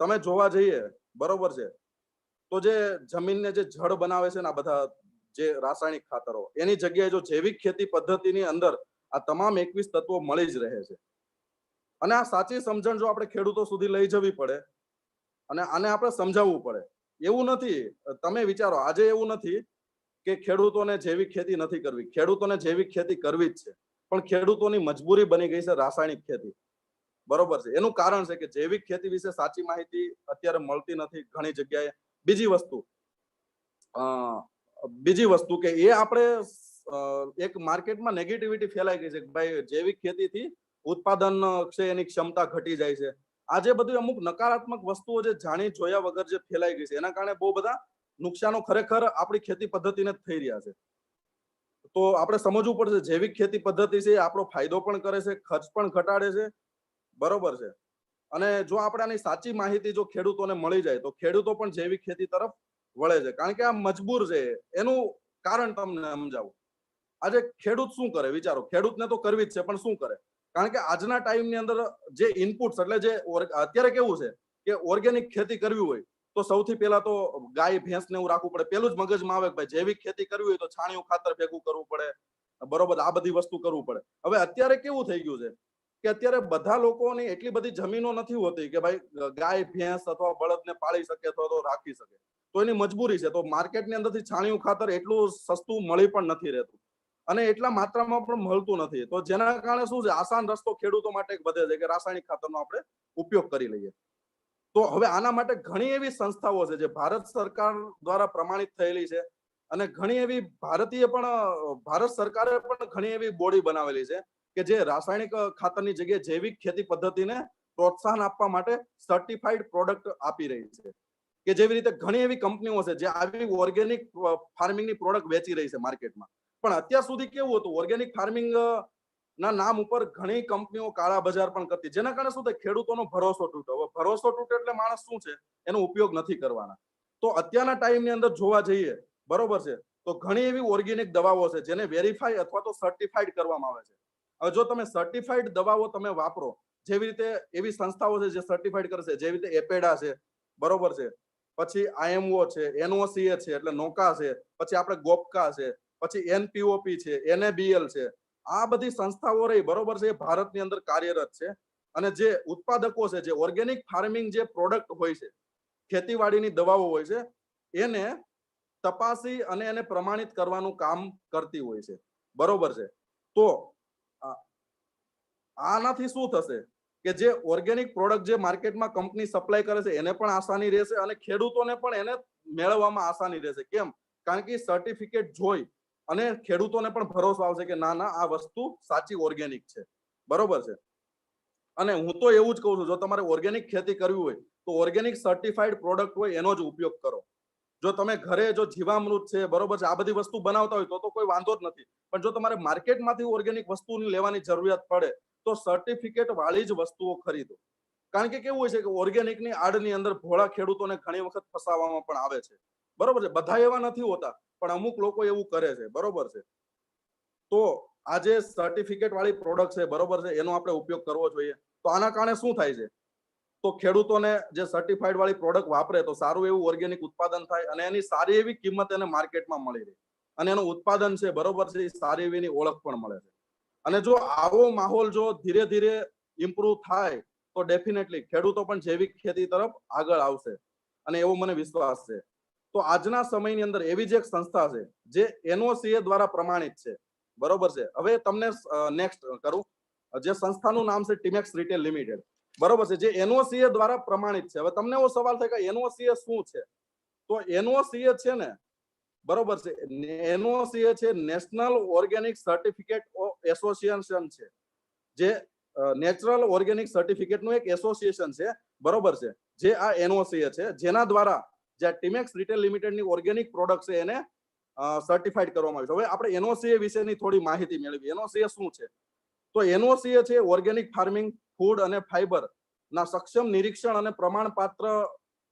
તમે જોવા જઈએ, બરોબર છે, તો જે જમીનને જે જળ બનાવે છે ને આ બધા જે રાસાયણિક ખાતરો, એની જગ્યાએ જો જૈવિક ખેતી પદ્ધતિની અંદર આ તમામ 21 તત્વો મળી જ રહે છે. અને આ સાચી સમજણ જો આપણે ખેડૂતો સુધી લઈ જવી પડે અને આને આપણે સમજાવવું પડે. એવું નથી, તમે વિચારો, આજે એવું નથી કે ખેડૂતોને જૈવિક ખેતી નથી કરવી. ખેડૂતોને જૈવિક ખેતી કરવી જ છે, પણ ખેડૂતોની મજબૂરી બની ગઈ છે રાસાયણિક ખેતી, બરોબર છે. એનું કારણ છે કે જૈવિક ખેતી વિશે સાચી માહિતી અત્યારે મળતી નથી ઘણી જગ્યાએ. બીજી વસ્તુ કે એ આપણે એક માર્કેટમાં નેગેટિવિટી ફેલાઈ ગઈ છે કે ભાઈ જૈવિક ખેતીથી ઉત્પાદન છે એની ક્ષમતા ઘટી જાય છે. આજે બધી અમુક નકારાત્મક વસ્તુઓ જે જાણી જોયા વગર જે ફેલાઈ ગઈ છે એના કારણે બહુ બધા નુકસાનો ખરેખર આપણી ખેતી પદ્ધતિને થઈ રહ્યા છે. તો આપણે સમજવું પડશે જૈવિક ખેતી પદ્ધતિ છે આપણો ફાયદો પણ કરે છે, ખર્ચ પણ ઘટાડે છે, બરોબર છે. અને જો આપણે આની સાચી માહિતી જો ખેડૂતોને મળી જાય તો ખેડૂતો પણ જૈવિક ખેતી તરફ વળે છે, કારણ કે આ મજબૂર છે. એનું કારણ તમને સમજાવું. આજે ખેડૂત શું કરે વિચારો, ખેડૂતને તો કરવી જ છે પણ શું કરે? કારણ કે આજના ટાઈમની અંદર જે ઇનપુટ્સ, એટલે જે અત્યારે કેવું છે કે ઓર્ગેનિક ખેતી કરવી હોય તો સૌથી પહેલા તો ગાય ભેંસ ને એવું રાખવું પડે. પેલું જ મગજમાં આવે કે ભાઈ જૈવિક ખેતી કરવી હોય તો છાણિયું ખાતર ભેગું કરવું પડે, બરોબર, આ બધી વસ્તુ કરવું પડે. હવે અત્યારે કેવું થઈ ગયું છે કે અત્યારે બધા લોકોની એટલી બધી જમીનો નથી હોતી કે ભાઈ ગાય ભેંસ અથવા બળદને પાળી શકે અથવા તો રાખી શકે. તો એની મજબૂરી છે. તો માર્કેટની અંદરથી છાણિયું ખાતર એટલું સસ્તું મળી પણ નથી રહેતું અને એટલા માત્રામાં પણ મળતું નથી. તો જેના કારણે શું છે, આસાન રસ્તો ખેડૂતો માટે વધે છે કે રાસાયણિક ખાતરનો આપણે ઉપયોગ કરી લઈએ. તો હવે આના માટે ઘણી એવી સંસ્થાઓ છે જે ભારત સરકાર દ્વારા પ્રમાણિત થયેલી છે અને ઘણી એવી ભારત સરકારે પણ ઘણી એવી બોડી બનાવેલી છે કે જે રાસાયણિક ખાતરની જગ્યાએ જૈવિક ખેતી પદ્ધતિને પ્રોત્સાહન આપવા માટે સર્ટિફાઈડ પ્રોડક્ટ આપી રહી છે. કે જેવી રીતે ઘણી એવી કંપનીઓ છે જે આવી ઓર્ગેનિક ફાર્મિંગની પ્રોડક્ટ વેચી રહી છે માર્કેટમાં. પણ અત્યાર સુધી કેવું હતું, ઓર્ગેનિક ફાર્મિંગ ના નામ ઉપર ઘણી કંપનીઓ કાળા બજાર પણ કરતી, જેના કારણે શું થાય, ખેડૂતોનો ભરોસો તૂટ્યો. ભરોસો તૂટે એટલે માણસ શું છે, એનો ઉપયોગ નથી કરવાના. તો અત્યારના ટાઈમની અંદર જોવા જઈએ, બરોબર છે, તો ઘણી એવી ઓર્ગેનિક દવાઓ છે જેને વેરીફાઈ અથવા તો સર્ટિફાઈડ કરવામાં આવે છે. હવે જો તમે સર્ટિફાઈડ દવાઓ તમે વાપરો, જેવી રીતે એવી સંસ્થાઓ છે જે સર્ટિફાઈડ કરશે, જેવી રીતે એપેડા છે, બરોબર છે, પછી આઈએમઓ છે, એનઓસીએ છે એટલે નોકા છે, પછી આપણે ગોપકા છે, પછી એનપીઓપી છે, એનએબીએલ છે, આ બધી સંસ્થાઓ રહી, બરોબર છે, એ ભારતની અંદર કાર્યરત છે. અને જે ઉત્પાદકો છે, જે ઓર્ગેનિક ફાર્મિંગ જે પ્રોડક્ટ હોય છે, ખેતીવાડીની દવાઓ હોય છે, એને તપાસી અને એને પ્રમાણિત કરવાનું કામ કરતી હોય છે, બરોબર છે. તો આનાથી શું થશે કે જે ઓર્ગેનિક પ્રોડક્ટ જે માર્કેટમાં કંપની સપ્લાય કરે છે એને પણ આસાની રહેશે અને ખેડૂતોને પણ એને મેળવવામાં આસાની રહેશે. કેમ? કારણ કે સર્ટિફિકેટ જોઈ અને ખેડૂતોને પણ ભરોસો આવશે કે ના ના આ વસ્તુ સાચી ઓર્ગેનિક છે, બરોબર છે. અને હું તો એવું જ કહું છું, જો તમારે ઓર્ગેનિક ખેતી કરવી હોય તો ઓર્ગેનિક સર્ટિફાઈડ પ્રોડક્ટ હોય એનો જ ઉપયોગ કરો. જો તમે ઘરે જો જીવામૃત છે, બરોબર છે, આ બધી વસ્તુ બનાવતા હોય તો કોઈ વાંધો જ નથી. પણ જો તમારે માર્કેટમાંથી ઓર્ગેનિક વસ્તુ લેવાની જરૂરિયાત પડે તો સર્ટિફિકેટ વાળી જ વસ્તુઓ ખરીદો. કારણ કે કેવું હોય છે કે ઓર્ગેનિકની આડની અંદર ભોળા ખેડૂતોને ઘણી વખત ફસાવવામાં પણ આવે છે, બરોબર છે. બધા એવા નથી હોતા પણ અમુક લોકો એવું કરે છે, બરોબર છે. તો આ જે સર્ટિફિકેટ વાળી પ્રોડક્ટ છે, બરોબર છે, એનો આપણે ઉપયોગ કરવો જોઈએ. તો આના કારણે શું થાય છે, તો ખેડૂતોને જે સર્ટિફાઈડ વાળી પ્રોડક્ટ વાપરે તો સારું એવું ઓર્ગેનિક ઉત્પાદન થાય અને એની સારી એવી કિંમત એને માર્કેટમાં મળી રહે અને એનું ઉત્પાદન છે, બરોબર છે, એ સારી એવી ઓળખ પણ મળે છે. અને જો આવો માહોલ જો ધીરે ધીરે ઇમ્પ્રુવ થાય તો ડેફિનેટલી ખેડૂતો પણ જૈવિક ખેતી તરફ આગળ આવશે અને એવો મને વિશ્વાસ છે. તો આજના સમયની અંદર એવી જ એક સંસ્થા છે જે એનઓસીએ દ્વારા પ્રમાણિત છે, બરોબર છે. હવે તમને નેક્સ્ટ કરું જે સંસ્થાનું નામ છે ટીમેક્સ રિટેલ લિમિટેડ, બરોબર છે, જે એનઓસીએ દ્વારા પ્રમાણિત છે. હવે તમને એવો સવાલ થાય કે એનઓસીએ શું છે? તો એનઓસીએ છે ને, બરોબર છે, એનઓસીએ છે નેશનલ ઓર્ગેનિક સર્ટિફિકેટ એસોસિએશન છે, જે નેચરલ ઓર્ગેનિક સર્ટિફિકેટનું એક એસોસિએશન છે, બરોબર છે, જે આ એનઓસીએ છે, જેના દ્વારા જે ટીમેક્સ રિટેલ લિમિટેડની ઓર્ગેનિક પ્રોડક્ટ છે એને સર્ટિફાઈડ કરવામાં આવી છે. હવે આપણે એનઓસીએ વિશેની થોડી માહિતી મેળવી. એનઓસીએ શું છે? તો એનઓસીએ છે ઓર્ગેનિક ફાર્મિંગ, ફૂડ અને ફાઈબર ના સક્ષમ નિરીક્ષણ અને પ્રમાણપાત્ર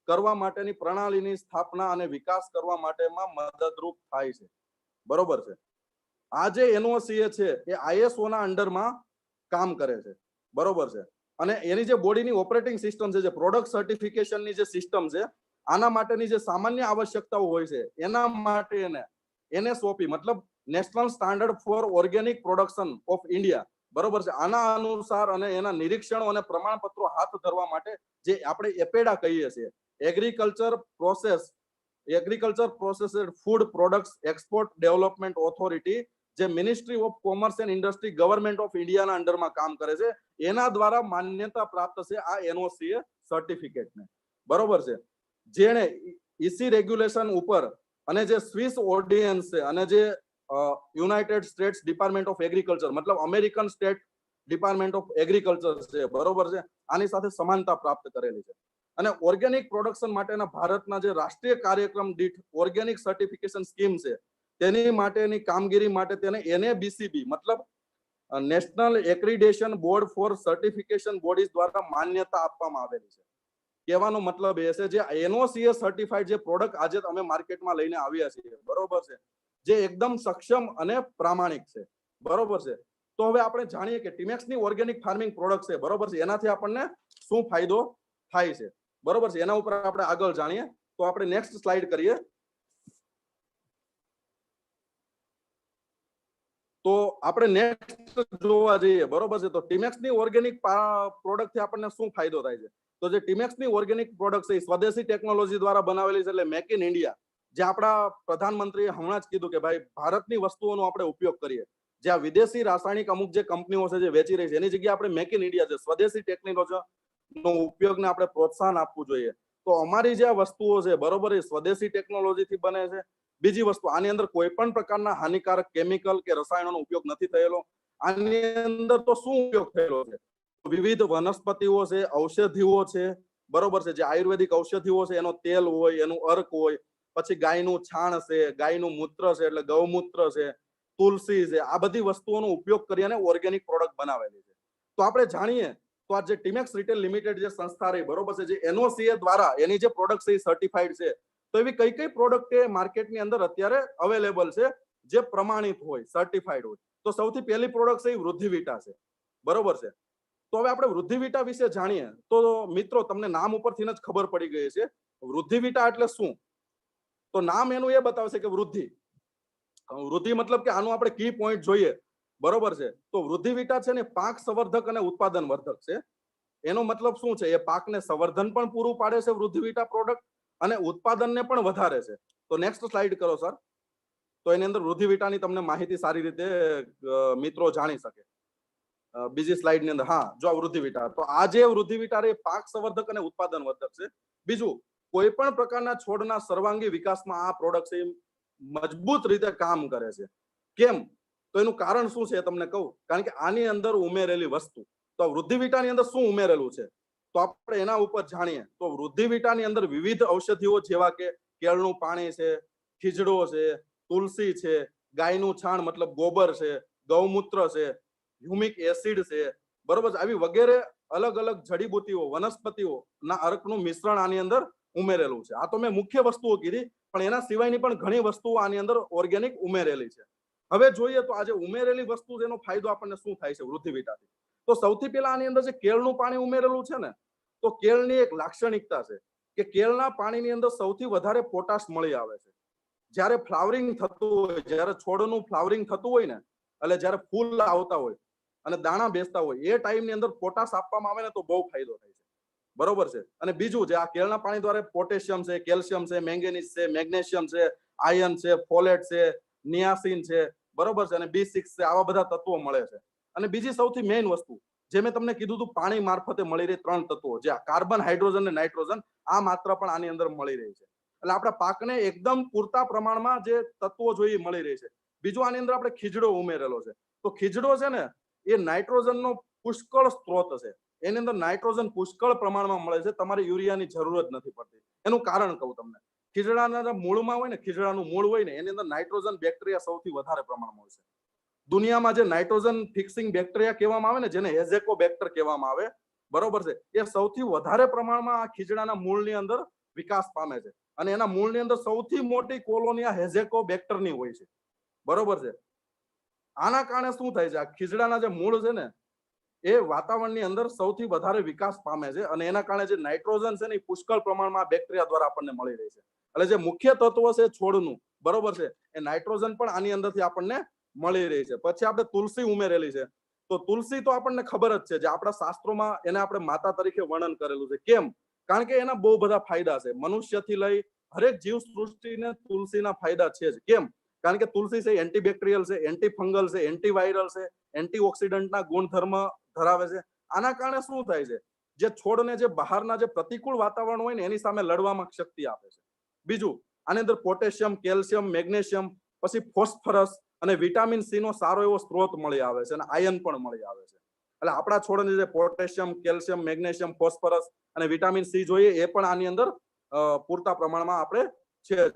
કરવા માટેની પ્રણાલીની સ્થાપના અને વિકાસ કરવા માટેમાં મદદરૂપ થાય છે, બરોબર છે. આ જે એનઓસીએ છે એ આઈએસઓ ના અંડરમાં કામ કરે છે, બરોબર છે, અને એની જે બોડીની ઓપરેટિંગ સિસ્ટમ છે, જે પ્રોડક્ટ સર્ટિફિકેશનની જે સિસ્ટમ છે, આના માટેની જે સામાન્ય આવશ્યકતાઓ હોય છે એના માટે એને એનએસઓપી મતલબ national standard for organic production of India, બરોબર છે, આના અનુસાર અને એના નિરીક્ષણો અને પ્રમાણપત્રો હાથ ધરવા માટે જે આપણે એપેડા કહીએ છીએ, agriculture processed food products export development authority, જે ministry of commerce and industry government of ઇન્ડિયાના અંડરમાં કામ કરે છે, એના દ્વારા માન્યતા પ્રાપ્ત છે આ એનઓસીએ સર્ટિફિકેટને, બરોબર છે. જેણે ઈસી રેગ્યુલેશન ઉપર અને જે સ્વિસ ઓર્ડિનન્સ છે અને જે United States department of agriculture મતલબ American state department of agriculture છે, બરોબર છે, આની સાથે સમાનતા પ્રાપ્ત કરેલી છે. અને ઓર્ગેનિક પ્રોડક્શન માટેના ભારતના જે રાષ્ટ્રીય કાર્યક્રમ દીઠ ઓર્ગેનિક સર્ટિફિકેશન સ્કીમ છે, તેની માટેની કામગીરી માટે તેને એનએબીસીબી મતલબ national accreditation board four certification bodies દ્વારા માન્યતા આપવામાં આવેલી છે. કહેવાનો મતલબ એ છે જે એનઓસીએ સર્ટિફાઈડ જે પ્રોડક્ટ આજે અમે માર્કેટમાં લઈને આવ્યા છીએ, બરોબર છે, જે એકદમ સક્ષમ અને પ્રામાણિક છે, બરોબર છે. તો હવે આપણે જાણીએ કે ટીમેક્સની ઓર્ગેનિક ફાર્મિંગ પ્રોડક્ટ છે, બરોબર છે, એનાથી આપણને શું ફાયદો થાય છે, બરોબર છે, એના ઉપર આપણે આગળ જાણીએ. તો આપણે નેક્સ્ટ સ્લાઇડ કરીએ. તો આપણે નેક્સ્ટ જોવા જઈએ, બરોબર છે, તો ટીમેક્સની ઓર્ગેનિક પ્રોડક્ટ થી આપણને શું ફાયદો થાય છે? તો જે ટીમેક્સની ઓર્ગેનિક પ્રોડક્ટ છે એ સ્વદેશી ટેકનોલોજી દ્વારા બનાવેલી છે, એટલે મેક ઇન ઇન્ડિયા, જે આપણા પ્રધાનમંત્રીએ હમણાં જ કીધું કે ભાઈ ભારતની વસ્તુઓનો આપણે ઉપયોગ કરીએ. જ્યાં વિદેશી રાસાયણિક અમુક જે કંપનીઓ છે જે વેચી રહી છે, એની જગ્યાએ આપણે મેક ઇન ઇન્ડિયા છે સ્વદેશી ટેકનોલોજીનો ઉપયોગને આપણે પ્રોત્સાહન આપવું જોઈએ. તો અમારી જે વસ્તુઓ છે, બરોબર, એ સ્વદેશી ટેકનોલોજીથી બને છે. બીજી વસ્તુ, આની અંદર કોઈ પણ પ્રકારના હાનિકારક કેમિકલ કે રસાયણોનો ઉપયોગ નથી થયેલો. આની અંદર તો શું ઉપયોગ થયેલો છે? વિવિધ વનસ્પતિઓ છે, ઔષધિઓ છે, બરોબર છે, જે આયુર્વેદિક ઔષધિઓ છે, એનો તેલ હોય, એનું અર્ક હોય, પછી ગાયનું છાણ છે, ગાયનું મૂત્ર છે એટલે ગૌમૂત્ર છે, તુલસી છે, આ બધી વસ્તુઓનો ઉપયોગ કરી અને ઓર્ગેનિક પ્રોડક્ટ બનાવેલી છે. તો આપણે જાણીએ તો આ જે ટીમેક્સ રિટેલ લિમિટેડ જે સંસ્થા રહી, બરોબર છે, જે એનઓસીએ દ્વારા એની જે પ્રોડક્ટ છે એ સર્ટિફાઈડ છે, તો એવી કઈ કઈ પ્રોડક્ટ એ માર્કેટની અંદર અત્યારે અવેલેબલ છે જે પ્રમાણિત હોય, સર્ટિફાઈડ હોય? તો સૌથી પહેલી પ્રોડક્ટ છે એ વૃદ્ધિવિટા છે, બરોબર છે. તો હવે આપણે વૃદ્ધિવિટા વિશે જાણીએ તો મિત્રો તમને નામ ઉપરથી જ ખબર પડી ગઈ છે વૃદ્ધિવિટા એટલે શું. તો નામ એનું એ બતાવશે કે વૃદ્ધિ મતલબ કે આનું આપણે કી પોઈન્ટ જોઈએ, બરોબર છે. તો વૃદ્ધિવિટા છે ને પાક સંવર્ધક અને ઉત્પાદન વર્ધક છે. એનો મતલબ શું છે? એ પાકને સંવર્ધન પણ પૂરું પાડે છે વૃદ્ધિવિટા પ્રોડક્ટ, અને ઉત્પાદનને પણ વધારે છે. તો નેક્સ્ટ સ્લાઇડ કરો સર. તો એની અંદર વૃદ્ધિવિટાની તમને માહિતી સારી રીતે મિત્રો જાણી શકે. બીજી સ્લાઇડ ની અંદર, હા, જો વૃદ્ધિવિટા, તો આ જે વૃદ્ધિવિટા એ પાક સંવર્ધક અને ઉત્પાદન વર્ધક છે. બીજું, કોઈ પણ પ્રકારના છોડના સર્વાંગી વિકાસમાં આ પ્રોડક્ટ છે મજબૂત રીતે કામ કરે છે. કેમ? તો એનું કારણ શું છે તમને કહું. કારણ કે આની અંદર ઉમેરેલી વસ્તુ, તો વૃદ્ધિવિટાની અંદર શું ઉમેરેલું છે તો આપણે એના ઉપર જાણીએ. તો વૃદ્ધિવિટાની અંદર વિવિધ ઔષધિઓ જેવા કે કેળનું પાણી છે, ખીજડો છે, તુલસી છે, ગાયનું છાણ મતલબ ગોબર છે, ગૌમૂત્ર છે, હ્યુમિક એસિડ છે, બરોબર છે, આવી વગેરે અલગ અલગ જડીબુટ્ટીઓ વનસ્પતિઓ ના અર્કનું મિશ્રણ આની અંદર ઉમેરેલું છે. આ તો મેં મુખ્ય વસ્તુઓ કીધી, પણ એના સિવાયની પણ ઘણી વસ્તુઓ આની અંદર ઓર્ગેનિક ઉમેરેલી છે. હવે જોઈએ તો આજે ઉમેરેલી વસ્તુ એનો ફાયદો આપણને શું થાય છે વૃદ્ધિવિટાથી. તો સૌથી પહેલા આની અંદર જે કેળનું પાણી ઉમેરેલું છે ને, તો કેળની એક લાક્ષણિકતા છે કે કેળના પાણીની અંદર સૌથી વધારે પોટાશ મળી આવે છે. જ્યારે ફ્લાવરિંગ થતું હોય, જ્યારે છોડનું ફ્લાવરિંગ થતું હોય ને, એટલે જ્યારે ફૂલ આવતા હોય અને દાણા બેસતા હોય, એ ટાઈમની અંદર પોટાશ આપવામાં આવે ને તો બહુ ફાયદો થાય છે, બરોબર છે. અને બીજું, જે આ કેળના પાણી દ્વારા પોટેશિયમ છે, કેલ્શિયમ છે, મેંગેનીઝ છે, મેગ્નેશિયમ છે, આયર્ન છે, ફોલેટ છે, નિયાસિન છે, બરોબર છે, અને B6 છે, આવા બધા તત્વો મળે છે. અને બીજી સૌથી મેઇન વસ્તુ જે મેં તમને કીધું હતું, પાણી મારફતે મળી રહે 3 તત્વો, જે કાર્બન, હાઇડ્રોજન અને નાઇટ્રોજન, આ માત્રા પણ આની અંદર મળી રહી છે. એટલે આપણા પાકને એકદમ પૂરતા પ્રમાણમાં જે તત્વો જોઈએ મળી રહે છે. બીજું આની અંદર આપણે ખીજડો ઉમેરેલો છે. તો ખીજડો છે ને એ નાઇટ્રોજનનો પુષ્કળ સ્ત્રોત છે. એની અંદર નાઇટ્રોજન પુષ્કળ પ્રમાણમાં મળે છે. તમારે યુરિયાની જરૂર જ નથી પડતી. એનું કારણ કહું તમને. ખીજડાના જે મૂળમાં હોય ને, ખીજડાનું મૂળ હોય ને, એની અંદર નાઇટ્રોજન બેક્ટેરિયા સૌથી વધારે પ્રમાણમાં હોય છે. દુનિયામાં જે નાઇટ્રોજન ફિક્સિંગ બેક્ટેરિયા કહેવામાં આવે ને, જેને હેઝેકોબેક્ટર કહેવામાં આવે, બરોબર છે, એ સૌથી વધારે પ્રમાણમાં આ ખીજડાના મૂળની અંદર વિકાસ પામે છે. અને એના મૂળની અંદર સૌથી મોટી કોલોની આ હેઝેકોબેક્ટરની હોય છે. બરોબર છે. આના કારણે શું થાય છે, આ ખીજડાના જે મૂળ છે ને એ વાતાવરણની અંદર સૌથી વધારે વિકાસ પામે છે. અને એના કારણે જે નાઇટ્રોજન છે ને એ પુષ્કળ પ્રમાણમાં બેક્ટેરિયા દ્વારા આપણને મળી રહે છે. એટલે જે મુખ્ય તત્વ છે છોડનું, બરોબર છે, એ નાઇટ્રોજન પણ આની અંદરથી આપણને મળી રહી છે. પછી આપણે તુલસી ઉમેરેલી છે. તો તુલસી તો આપણને ખબર જ છે, જે આપણા શાસ્ત્રોમાં એને આપણે માતા તરીકે વર્ણન કરેલું છે. કેમ? કારણ કે એના બહુ બધા ફાયદા છે. મનુષ્યથી લઈ હરેક જીવ સૃષ્ટિને તુલસીના ફાયદા છે જ. કેમ? કારણ કે તુલસી છે એન્ટીબેક્ટેરિયલ છે, એન્ટીફંગલ છે, એન્ટીવાયરલ છે, એન્ટીઓક્સિડન્ટના ગુણધર્મ ધરાવે છે. આના કારણે શું થાય છે, જે છોડને જે બહારના જે પ્રતિકૂળ વાતાવરણ હોય ને એની સામે લડવામાં શક્તિ આપે છે. બીજું, આની અંદર પોટેશિયમ, કેલ્શિયમ, મેગ્નેશિયમ, પછી ફોસ્ફરસ અને વિટામિન સી નો સારો એવો સ્ત્રોત મળી આવે છે. અને આયર્ન પણ મળી આવે છે. એટલે આપણા છોડને જે પોટેશિયમ, કેલ્શિયમ, મેગ્નેશિયમ, ફોસ્ફરસ અને વિટામિન સી જોઈએ એ પણ આની અંદર પૂરતા પ્રમાણમાં આપણે છે.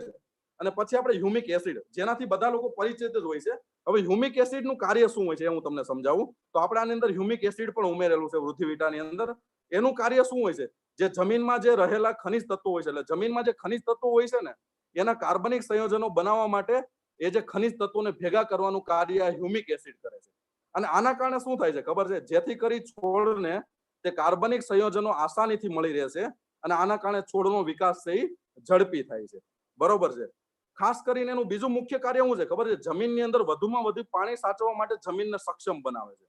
અને પછી આપણે હ્યુમિક એસિડ, જેનાથી બધા લોકો પરિચિત જ હોય છે. હવે હ્યુમિક એસિડ નું કાર્ય શું હોય છે એ હું તમને સમજાવું. તો આપણે આની અંદર હ્યુમિક એસિડ પણ ઉમેરેલું છે વૃદ્ધિવિટાની અંદર. એનું કાર્ય શું હોય છે, જે જમીનમાં જે રહેલા ખનિજ તત્વો હોય છે, એટલે જમીનમાં જે ખનિજ તત્વો હોય છે ને એના કાર્બનિક સંયોજનો બનાવવા માટે એ જે ખનિજ તત્વોને ભેગા કરવાનું કાર્ય હ્યુમિક એસિડ કરે છે. અને આના કારણે શું થાય છે ખબર છે, જેથી કરી છોડને તે કાર્બનિક સંયોજનો આસાનીથી મળી રહેશે. અને આના કારણે છોડનો વિકાસ છે એ ઝડપી થાય છે. બરોબર છે. ખાસ કરીને એનું બીજું મુખ્ય કાર્ય શું છે ખબર છે, જમીનની અંદર વધુમાં વધુ પાણી સાચવવા માટે જમીનને સક્ષમ બનાવે છે.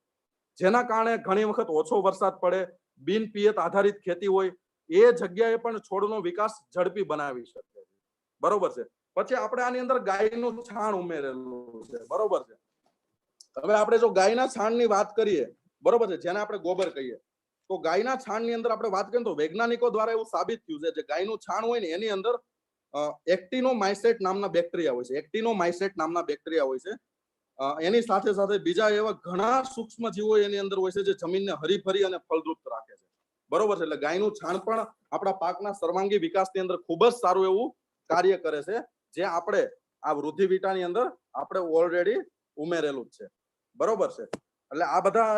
જેના કારણે ઘણી વખત ઓછો વરસાદ પડે, બિન પિયત આધારિત ખેતી હોય, એ જગ્યાએ પણ છોડનો વિકાસ ઝડપી બનાવી શકે છે. બરોબર છે. પછી આપણે આની અંદર ગાયનું છાણ ઉમેરેલું છે. બરોબર છે. હવે આપણે જો ગાયના છાણની વાત કરીએ, બરોબર છે, જેને આપણે ગોબર કહીએ, તો ગાયના છાણની અંદર આપણે વાત કરીએ તો વૈજ્ઞાનિકો દ્વારા એવું સાબિત થયું છે, જે ગાયનું છાણ હોય ને એની અંદર એક્ટિનોમાઇસેટ નામના બેક્ટેરિયા હોય છે. એક્ટિનોમાઇસેટ નામના બેક્ટેરિયા હોય છે. એની સાથે સાથે બીજા એવા ઘણા સૂક્ષ્મ જીવો એની અંદર હોય છે, જે જમીનને હરીભરી અને ફળદ્રુપ રાખે છે. બરોબર છે. એટલે ગાયનું છાણ પણ આપણા પાકના સર્વાંગી વિકાસની અંદર ખૂબ જ સારું એવું કાર્ય કરે છે, જે આપણે આ વૃદ્ધિવિટાની અંદર આપણે ઓલરેડી ઉમેરેલું જ છે. બરોબર છે. એટલે આ બધા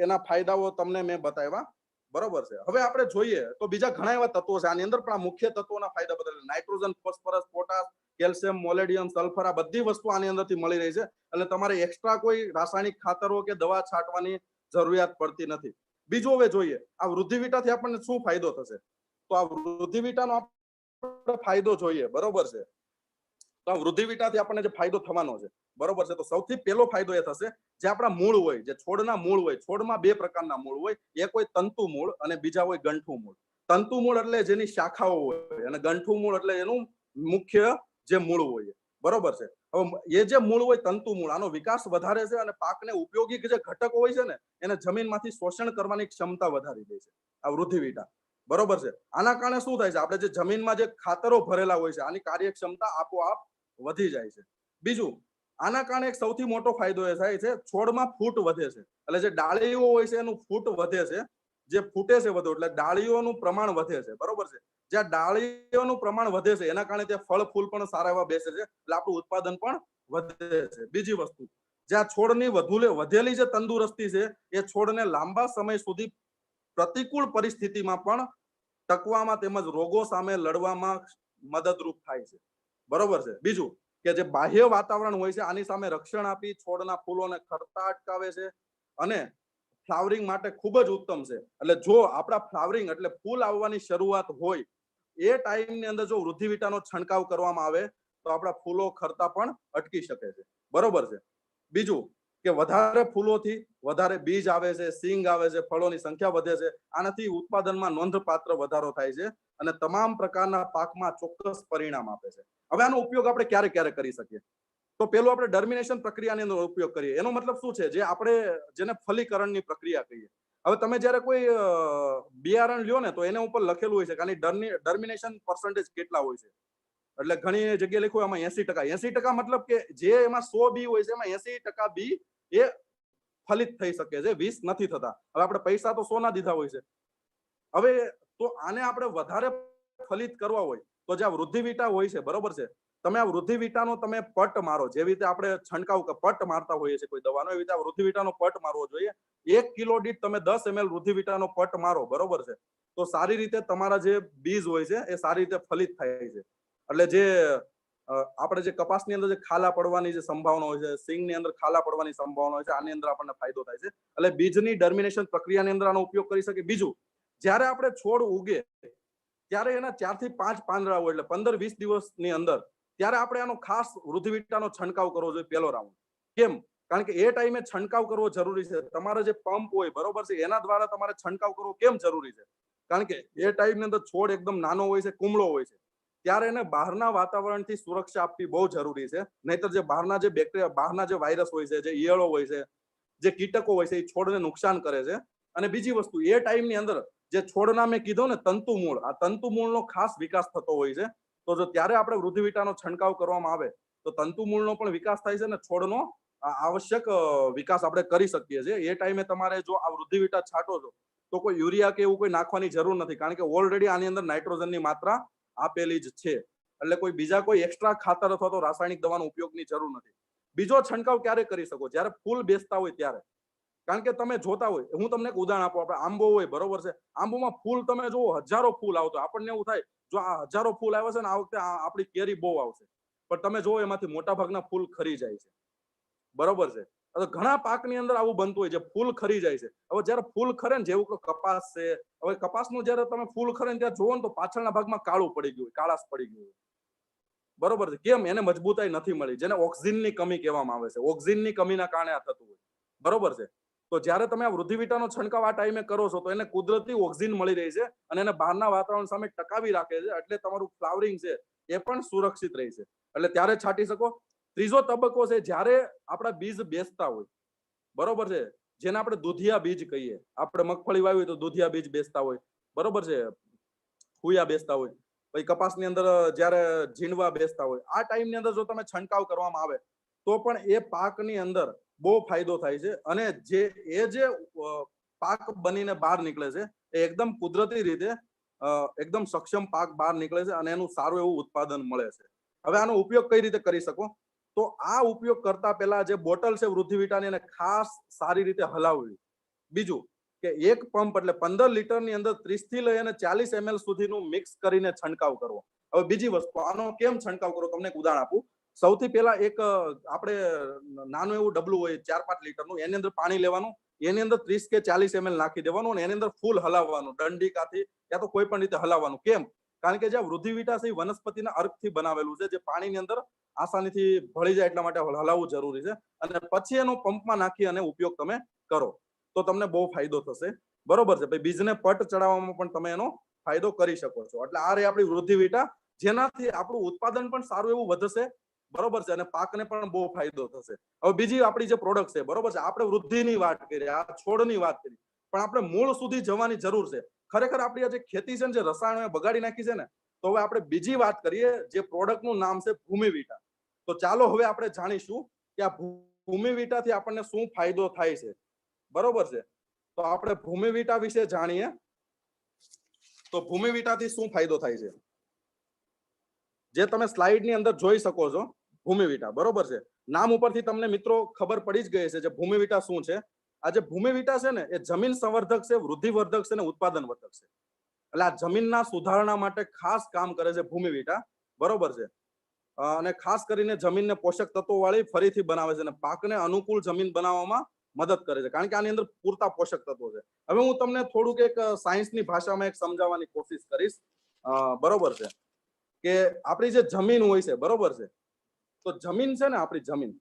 એના ફાયદાઓ તમને મેં બતાવ્યા. બરોબર છે. હવે આપણે જોઈએ તો બીજા ઘણા એવા તત્વો છે આની અંદર, પણ આ મુખ્ય તત્વોના ફાયદા બધા nitrogen, phosphorus, potash, calcium, molybdenum, sulphur, આ બધી વસ્તુ આની અંદરથી મળી રહી છે. એટલે તમારે એક્સ્ટ્રા કોઈ રાસાયણિક ખાતરો કે દવા છાંટવાની જરૂરિયાત પડતી નથી. બીજું હવે જોઈએ આ વૃદ્ધિવિટાથી આપણને શું ફાયદો થશે. તો આ વૃદ્ધિવિટાનો આપણે ફાયદો જોઈએ. બરોબર છે. તો આ વૃદ્ધિવિટાથી આપણને જે ફાયદો થવાનો છે, બરોબર છે, તો સૌથી પહેલો ફાયદો એ થશે, જે આપણા મૂળ હોય, જે છોડના મૂળ હોય, છોડમાં બે પ્રકારના મૂળ હોય, એક હોય તંતુ મૂળ અને બીજા હોય ગંઠુ મૂળ. તંતુ મૂળ એટલે જેની શાખાઓ હોય, અને ગંઠુ મૂળ એટલે એનું મુખ્ય જે મૂળ હોય. બરોબર છે. હવે એ જે મૂળ હોય તંતુ મૂળ, આનો વિકાસ વધારે છે અને પાકને ઉપયોગી જે ઘટકો હોય છે ને એને જમીનમાંથી શોષણ કરવાની ક્ષમતા વધારી દે છે આ વૃદ્ધિવિટા. બરોબર છે. આના કારણે શું થાય છે, આપણે જે જમીનમાં જે ખાતરો ભરેલા હોય છે આની કાર્યક્ષમતા આપોઆપ વધી જાય છે. બીજું, આના કારણે એક સૌથી મોટો ફાયદો એ થાય છે, છોડમાં ફૂટ વધે છે. એટલે જે ડાળીઓ હોય છે એનું ફૂટ વધે છે, જે ફૂટે છે વધુ, એટલે ડાળીઓનું પ્રમાણ વધે છે. બરોબર છે. જ્યાં ડાળીઓનું પ્રમાણ વધે છે એના કારણે ત્યાં ફળ ફૂલ પણ સારા એવા બેસે છે, એટલે આપણું ઉત્પાદન પણ વધે છે. બીજી વસ્તુ, જ્યાં છોડની વધેલી જે તંદુરસ્તી છે એ છોડને લાંબા સમય સુધી પ્રતિકૂળ પરિસ્થિતિમાં પણ ટકવામાં તેમજ રોગો સામે લડવામાં મદદરૂપ થાય છે. બરોબર છે. બીજું કે જે બાહ્ય વાતાવરણ હોય છે આની સામે રક્ષણ આપી છોડના ફૂલોને ખરતા અટકાવે છે અને ફ્લાવરિંગ માટે ખૂબ જ ઉત્તમ છે. એટલે જો આપણા ફ્લાવરિંગ એટલે ફૂલ આવવાની શરૂઆત હોય એ ટાઈમની અંદર જો વૃદ્ધિવિટાનો છંટકાવ કરવામાં આવે તો આપણા ફૂલો ખરતા પણ અટકી શકે છે. બરોબર છે. બીજું કે વધારે ફૂલોથી વધારે બીજ આવે છે, સિંગ આવે છે, ફળોની સંખ્યા વધે છે. આનાથી ઉત્પાદનમાં નોંધપાત્ર વધારો થાય છે અને તમામ પ્રકારના પાકમાં ચોક્કસ પરિણામ આપે છે. હવે આનો ઉપયોગ આપણે ક્યારે ક્યારે કરી શકીએ. તો પેલું આપણે ડર્મિનેશન પ્રક્રિયાની અંદર ઉપયોગ કરીએ. એનો મતલબ શું છે? જે આપણે જેને ફલીકરણની પ્રક્રિયા કહીએ. હવે તમે જ્યારે કોઈ બિયારણ લ્યો ને તો એના ઉપર લખેલું હોય છે કે આની ડર્મિનેશન પર્સન્ટેજ કેટલા હોય છે. એટલે ઘણી જગ્યાએ લખ્યું આમાં 80%. 80% મતલબ કે જે એમાં 100 બી હોય છે એમાં 80% બી એ ફલિત થઈ શકે છે, 20 નથી થતા. હવે આપણે પૈસા તો 100 ના દીધા હોય છે. હવે તો આને આપણે વધારે ફલિત કરવા હોય તો જે વૃદ્ધિ વિટા હોય છે, બરોબર છે, તમે આ વૃદ્ધિ વિટાનો તમે પટ મારો. જેવી રીતે આપણે છંટકાવ પટ મારતા હોઈએ છીએ કોઈ દવાનો, એવી રીતે વૃદ્ધિ વિટાનો પટ મારવો જોઈએ. 1 કિલો દીઠ તમે 10 ml વૃદ્ધિ વિટાનો પટ મારો, બરોબર છે, તો સારી રીતે તમારા જે બીજ હોય છે એ સારી રીતે ફલિત થાય છે. એટલે જે આપણે જે કપાસની અંદર જે ખાલા પડવાની જે સંભાવના હોય છે, સિંગની અંદર ખાલા પડવાની સંભાવના હોય છે, આની અંદર આપણને ફાયદો થાય છે. એટલે બીજની ડર્મિનેશન પ્રક્રિયાની અંદર આનો ઉપયોગ કરી શકીએ. બીજું, જ્યારે આપણે છોડ ઉગે ત્યારે એના 4 થી 5 પાંદડા હોય, એટલે 15-20 દિવસની અંદર, ત્યારે આપણે આનો ખાસ વૃદ્ધિ વિટાનો છંટકાવ કરવો જોઈએ પહેલો રાઉન્ડ. કેમ? કારણ કે એ ટાઈમે છંટકાવ કરવો જરૂરી છે. તમારો જે પંપ હોય, બરોબર છે, એના દ્વારા તમારે છંટકાવ કરવો કેમ જરૂરી છે? કારણ કે એ ટાઈમની અંદર છોડ એકદમ નાનો હોય છે, કુમળો હોય છે, ત્યારે એને બહારના વાતાવરણથી સુરક્ષા આપવી બહુ જરૂરી છે. નહીતર જે બહારના જે બેક્ટેરિયા, બહારના જે વાયરસ હોય છે, જે ઈયળો હોય છે, જે કીટકો હોય છે, એ છોડને નુકસાન કરે છે. અને બીજી વસ્તુ, એ ટાઈમની અંદર જે છોડના મેં કીધું ને તંતુ મૂળ, આ તંતુ મૂળનો ખાસ વિકાસ થતો હોય છે. તો જો ત્યારે આપણે વૃદ્ધિ વિટાનો છંટકાવ કરવામાં આવે તો તંતુ મૂળનો પણ વિકાસ થાય છે અને છોડનો આવશ્યક વિકાસ આપણે કરી શકીએ છીએ. એ ટાઈમે તમારે જો આ વૃદ્ધિ વિટા છાંટો છો તો કોઈ યુરિયા કે એવું કોઈ નાખવાની જરૂર નથી, કારણ કે ઓલરેડી આની અંદર નાઇટ્રોજનની માત્રા આપેલી જ છે. એટલે કોઈ બીજા કોઈ એક્સ્ટ્રા ખાતર અથવા તો રાસાયણિક દવાનો ઉપયોગની જરૂર નથી. બીજો છંટકાવ ક્યારે કરી શકો? જ્યારે ફૂલ બેસતા હોય ત્યારે. કારણ કે તમે જોતા હોય, હું તમને એક ઉદાહરણ આપું, આપણે આંબો હોય, બરોબર છે, આંબોમાં ફૂલ તમે જુઓ, હજારો ફૂલ આવતો, આપણને એવું થાય જો આ હજારો ફૂલ આવે છે ને આ વખતે આપણી કેરી બહુ આવશે, પણ તમે જુઓ એમાંથી મોટા ભાગના ફૂલ ખરી જાય છે, બરોબર છે. ઘણા પાકની અંદર આવું બનતું હોય છે, ફૂલ ખરી જાય છે. હવે જયારે ફૂલ ખરે ને, જેવું કપાસ છે, હવે કપાસનું જયારે તમે ફૂલ ખરે ને ત્યારે જોવો ને તો પાછળના ભાગમાં કાળું પડી ગયું, કાળાશ પડી ગયું, બરોબર છે. કેમ? એને મજબૂતાઈ નથી મળી, જેને ઓક્સિજનની કમી કહેવામાં આવે છે. ઓક્સિજનની કમીના કારણે આ થતું હોય, બરોબર છે. તો જ્યારે તમે આ વૃદ્ધિ વિટાનો છંટકાવ આ ટાઈમે કરો છો તો એને કુદરતી ઓક્સિજન મળી રહી છે અને એને બહારના વાતાવરણ સામે ટકાવી રાખે છે, એટલે તમારું ફ્લાવરિંગ છે એ પણ સુરક્ષિત રહે છે. એટલે ત્યારે છાંટી શકો. ત્રીજો તબક્કો છે જ્યારે આપણા બીજ બેસતા હોય, બરોબર છે, જેને આપણે દુધિયા બીજ કહીએ. આપણે મગફળી વાવી હોય તો દુધિયા બીજ બેસતા હોય, બરોબર છે, ફૂયા બેસતા હોય, પછી કપાસની અંદર જ્યારે ઝીંડવા બેસતા હોય, આ ટાઈમની અંદર જો તમે છંટકાવ કરવામાં આવે તો પણ એ પાકની અંદર બહુ ફાયદો થાય છે. અને જે પાક બનીને બહાર નીકળે છે એ એકદમ કુદરતી રીતે એકદમ સક્ષમ પાક બહાર નીકળે છે અને એનું સારું એવું ઉત્પાદન મળે છે. હવે આનો ઉપયોગ કઈ રીતે કરી શકો? તો આ ઉપયોગ કરતા પહેલા જે બોટલ છે વૃદ્ધિ વિટાની, એને ખાસ સારી રીતે હલાવવી. બીજું કે એક પંપ એટલે 15 લીટરની અંદર 30 થી લઈ અને 40 ml સુધીનું મિક્સ કરીને છંટકાવ કરવો. હવે બીજી વસ્તુ, આનો કેમ છંટકાવ કરવો તમને એક ઉદાહરણ આપું. સૌથી પહેલા એક આપણે નાનું એવું ડબલું હોય 4-5 લીટરનું, એની અંદર પાણી લેવાનું, એની અંદર 30 કે 40 ml નાખી દેવાનું અને એની અંદર ફૂલ હલાવવાનું, દંડિકાથી યા તો કોઈ પણ રીતે હલાવવાનું. કેમ? કારણ કે જે વૃદ્ધિ વિટા છે એ વનસ્પતિના અર્કથી બનાવેલું છે, જે પાણીની અંદર આસાનીથી ભળી જાય એટલા માટે હલાવવું જરૂરી છે. અને પછી એનો પંપમાં નાખી અને ઉપયોગ તમે કરો તો તમને બહુ ફાયદો થશે, બરોબર છે. બીજને પટ ચડાવવામાં પણ તમે એનો ફાયદો કરી શકો છો. એટલે આ રહી આપણી વૃદ્ધિ વિટા, જેનાથી આપણું ઉત્પાદન પણ સારું એવું વધશે, બરોબર છે, અને પાકને પણ બહુ ફાયદો થશે. હવે બીજી આપણી જે પ્રોડક્ટ છે, બરોબર છે, આપણે વૃદ્ધિની વાત કરી, આ છોડની વાત કરી, પણ આપણે મૂળ સુધી જવાની જરૂર છે. ખરેખર આપણી આ જે ખેતી છે ને, જે રસાયણો બગાડી નાખી છે ને, તો હવે આપણે બીજી વાત કરીએ, જે પ્રોડક્ટનું નામ છે ભૂમિ વિટા. તો ચાલો હવે આપણે જાણીશું કે આ ભૂમિ વિટાથી આપણને શું ફાયદો થાય છે, બરોબર છે. તો આપણે ભૂમિ વિટા વિશે જાણીએ. તો ભૂમિ વિટાથી શું ફાયદો થાય છે, જે તમે સ્લાઇડની અંદર જોઈ શકો છો, ભૂમિ વિટા, બરોબર છે. નામ ઉપરથી તમને મિત્રો ખબર પડી જ ગઈ છે જે ભૂમિ વિટા શું છે. આ જે ભૂમિ વિટા છે ને, એ જમીન સંવર્ધક છે, વૃદ્ધિવર્ધક છે અને ઉત્પાદન વર્ધક છે. એટલે આ જમીનના સુધારણા માટે ખાસ કામ કરે છે ભૂમિ વિટા, બરોબર છે. અને ખાસ કરીને જમીનને પોષક તત્વો વાળી ફરીથી બનાવે છે અને પાકને અનુકૂળ જમીન બનાવવામાં મદદ કરે છે, કારણ કે આની અંદર પૂરતા પોષક તત્વો છે. હવે હું તમને થોડુંક એક સાયન્સની ભાષામાં એક સમજાવવાની કોશિશ કરીશ, બરોબર છે, કે આપણી જે જમીન હોય છે, બરોબર છે, તો જમીન છે ને, આપણી જમીન,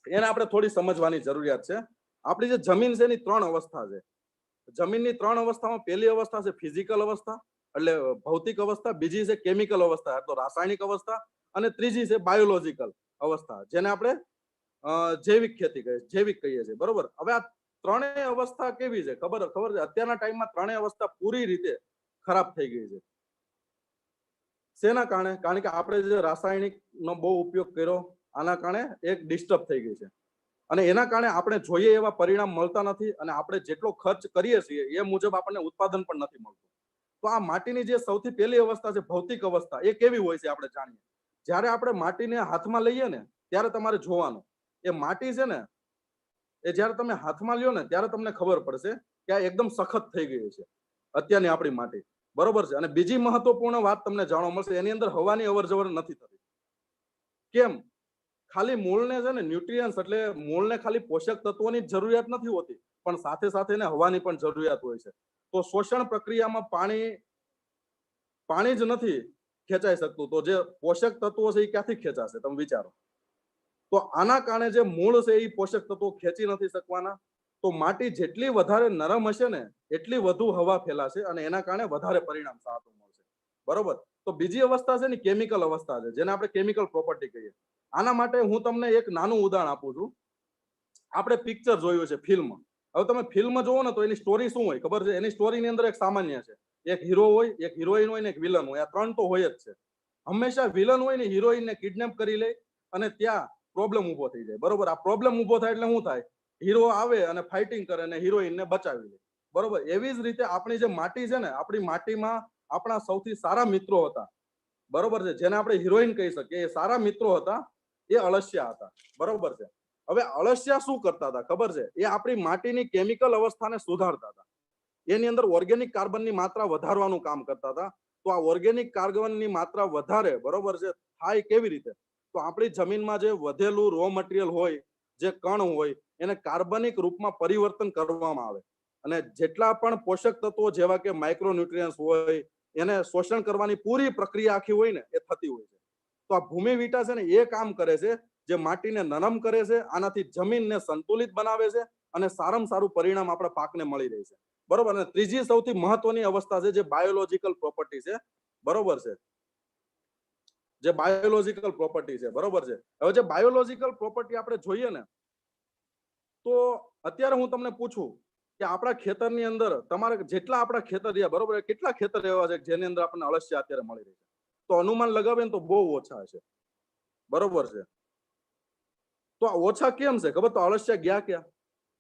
એને આપણે થોડી સમજવાની જરૂરિયાત છે. આપણી જે જમીન છે એની 3 અવસ્થા છે. જમીનની 3 અવસ્થામાં પહેલી અવસ્થા છે ફિઝિકલ અવસ્થા, એટલે ભૌતિક અવસ્થા, બીજી છે કેમિકલ અવસ્થા, તો રાસાયણિક અવસ્થા, અને ત્રીજી છે બાયોલોજીકલ અવસ્થા, જેને આપણે જૈવિક ખેતી જૈવિક કહીએ છીએ, બરોબર. હવે આ ત્રણેય અવસ્થા કેવી છે ખબર છે? અત્યારના ટાઈમમાં ત્રણેય અવસ્થા પૂરી રીતે ખરાબ થઈ ગઈ છે. શેના કારણે? કારણ કે આપણે જે રાસાયણિક નો બહુ ઉપયોગ કર્યો, આના કારણે એક ડિસ્ટર્બ થઈ ગઈ છે, અને એના કારણે આપણે જોઈએ એવા પરિણામ મળતા નથી, અને આપણે જેટલો ખર્ચ કરીએ છીએ એ મુજબ આપણને ઉત્પાદન પણ નથી મળતું. તો આ માટીની જે સૌથી પહેલી અવસ્થા છે, ભૌતિક અવસ્થા, એ કેવી હોય છે આપણે જાણીએ. જ્યારે આપણે માટીને હાથમાં લઈએ ને ત્યારે તમારે જોવાનું, એ માટી છે ને, એ જ્યારે તમે હાથમાં લ્યો ને ત્યારે તમને ખબર પડશે કે આ એકદમ સખત થઈ ગઈ છે અત્યારની આપણી માટી, બરોબર છે. અને બીજી મહત્વપૂર્ણ વાત તમને જાણવા મળશે, એની અંદર હવાની અવર જવર નથી થતી. કેમ? ખાલી મૂળને છે ને ન્યુટ્રિયન્સ એટલે મૂળને ખાલી પોષક તત્વોની જ જરૂરિયાત નથી હોતી, પણ સાથે સાથે એને હવાની પણ જરૂરિયાત હોય છે. તો શોષણ પ્રક્રિયામાં પાણી જ નથી ખેંચાઈ શકતું, તો જે પોષક તત્વો છે એ ક્યાંથી ખેંચાશે? તમે વિચારો. તો આના કારણે જે મૂળ છે એ પોષક તત્વો ખેંચી નથી શકવાના. તો માટી જેટલી વધારે નરમ હશે ને એટલી વધુ હવા ફેલાશે, અને એના કારણે વધારે પરિણામ સારું મળશે, બરોબર. તો બીજી અવસ્થા છે ને કેમિકલ અવસ્થા છે, જેને આપણે કેમિકલ પ્રોપર્ટી કહીએ. આના માટે હું તમને એક નાનું ઉદાહરણ આપું છું. આપણે પિક્ચર જોયું છે, ફિલ્મ. હવે તમે ફિલ્મ જોવો ને તો એની સ્ટોરી શું હોય ખબર છે? એની સ્ટોરીની અંદર એક સામાન્ય છે, એક હીરો હોય, એક હિરોઈન હોય ને એક વિલન હોય. આ ત્રણ તો હોય જ છે. હંમેશા વિલન હોય ને હિરોઈનને કિડનેપ કરી લે અને ત્યાં પ્રોબ્લેમ ઉભો થઈ જાય, બરોબર. આ પ્રોબ્લેમ ઉભો થાય એટલે શું થાય? હીરો આવે અને ફાઇટિંગ કરે અને હિરોઈનને બચાવી લે, બરોબર. એવી જ રીતે આપણી જે માટી છે ને, આપણી માટીમાં આપણા સૌથી સારા મિત્રો હતા, બરોબર છે, જેને આપણે હિરોઈન કહી શકીએ. એ સારા મિત્રો હતા, એ અળસિયા હતા, બરોબર છે. હવે અળસિયા શું કરતા હતા ખબર છે? એ આપણી માટીની કેમિકલ અવસ્થાને સુધારતા હતા. એની અંદર ઓર્ગેનિક કાર્બનની માત્રા વધારવાનું કામ કરતા હતા. તો આ ઓર્ગેનિક કાર્બનની માત્રા વધારે, બરોબર છે, થાય કેવી રીતે? તો આપણી જમીનમાં જે વધેલું રો મટીરિયલ હોય, જે કણ હોય, એને કાર્બનિક રૂપમાં પરિવર્તન કરવામાં આવે, અને જેટલા પણ પોષક તત્વો જેવા કે માઇક્રોન્યુટ્રિયન્સ હોય, એને શોષણ કરવાની પૂરી પ્રક્રિયા આખી હોય ને એ થતી હોય છે. તો આ ભૂમિ વિટા છે ને એ કામ કરે છે, જે માટીને નરમ કરે છે, આનાથી જમીનને સંતુલિત બનાવે છે, અને સારામાં સારું પરિણામ આપણા પાકને મળી રહે છે, બરોબર. અને ત્રીજી સૌથી મહત્વની અવસ્થા છે જે બાયોલોજીકલ પ્રોપર્ટી છે, બરોબર છે, જે બાયોલોજીકલ પ્રોપર્ટી છે, બરોબર છે. હવે જે બાયોલોજીકલ પ્રોપર્ટી આપણે જોઈએ ને, તો અત્યારે હું તમને પૂછું કે આપણા ખેતરની અંદર તમારે જેટલા આપણા ખેતર રહ્યા, બરોબર, કેટલા ખેતર એવા છે જેની અંદર આપણને અળસિયા અત્યારે મળી રહી છે? તો અનુમાન લગાવે ને તો બહુ ઓછા છે, બરોબર છે. તો આ ઓછા કેમ છે ખબર? તો અળસિયા ગયા ક્યાં?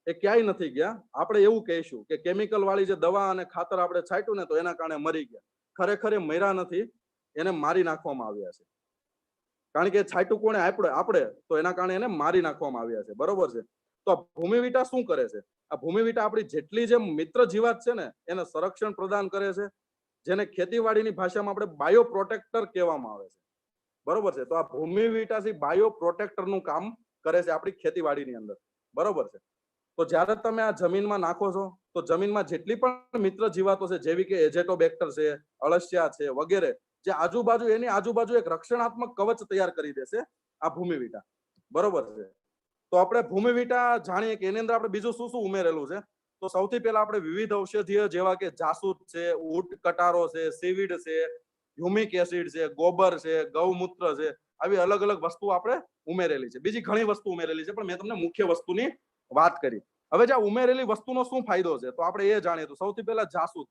એ ક્યાંય નથી ગયા. આપણે એવું કહીશું કે કેમિકલ વાળી જે દવા અને ખાતર આપણે છાંટ્યું ને તો એના કારણે મરી ગયા. ખરેખર એ મર્યા નથી, એને મારી નાખવામાં આવ્યા છે. કારણ કે છાંટ્યું કોણે? આપણે. તો એના કારણે એને મારી નાખવામાં આવ્યા છે, બરોબર છે. તો આ ભૂમિ વિટા શું કરે છે? આ ભૂમિ વિટા આપણી જેટલી જે મિત્ર જીવાત છે ને એને સંરક્ષણ પ્રદાન કરે છે, જેને ખેતીવાડીની ભાષામાં આપણે બાયો પ્રોટેક્ટર કહેવામાં આવે છે, બરોબર છે. તો આ ભૂમિ વિટાથી બાયો પ્રોટેક્ટર નું કામ કરે છે આપણી ખેતીવાડીની અંદર, બરોબર છે. તો જ્યારે તમે આ જમીનમાં નાખો છો તો જમીનમાં જેટલી પણ મિત્ર જીવાતો છે, જેવી કે એજેટોબેક્ટર છે, અળસિયા છે વગેરે, જે એની આજુબાજુ એક રક્ષણાત્મક કવચ તૈયાર કરી દેશે આ ભૂમિ વિટા, બરોબર છે. તો આપણે ભૂમિ વિટા જાણીએ કે એની અંદર આપણે બીજું શું શું ઉમેરેલું છે. તો સૌથી પહેલા આપણે વિવિધ ઔષધીય જેવા કે જાસૂદ છે, ઊંટ કટારો છે, સીવીડ છે, હ્યુમિક એસિડ છે, ગોબર છે, ગૌમૂત્ર છે, આવી અલગ અલગ વસ્તુ આપણે ઉમેરેલી છે. બીજી ઘણી વસ્તુ ઉમેરેલી છે, પણ મેં તમને મુખ્ય વસ્તુની વાત કરી. હવે જે ઉમેરેલી વસ્તુનો શું ફાયદો છે તો આપણે એ જાણીએ. તો સૌથી પહેલા જાસૂદ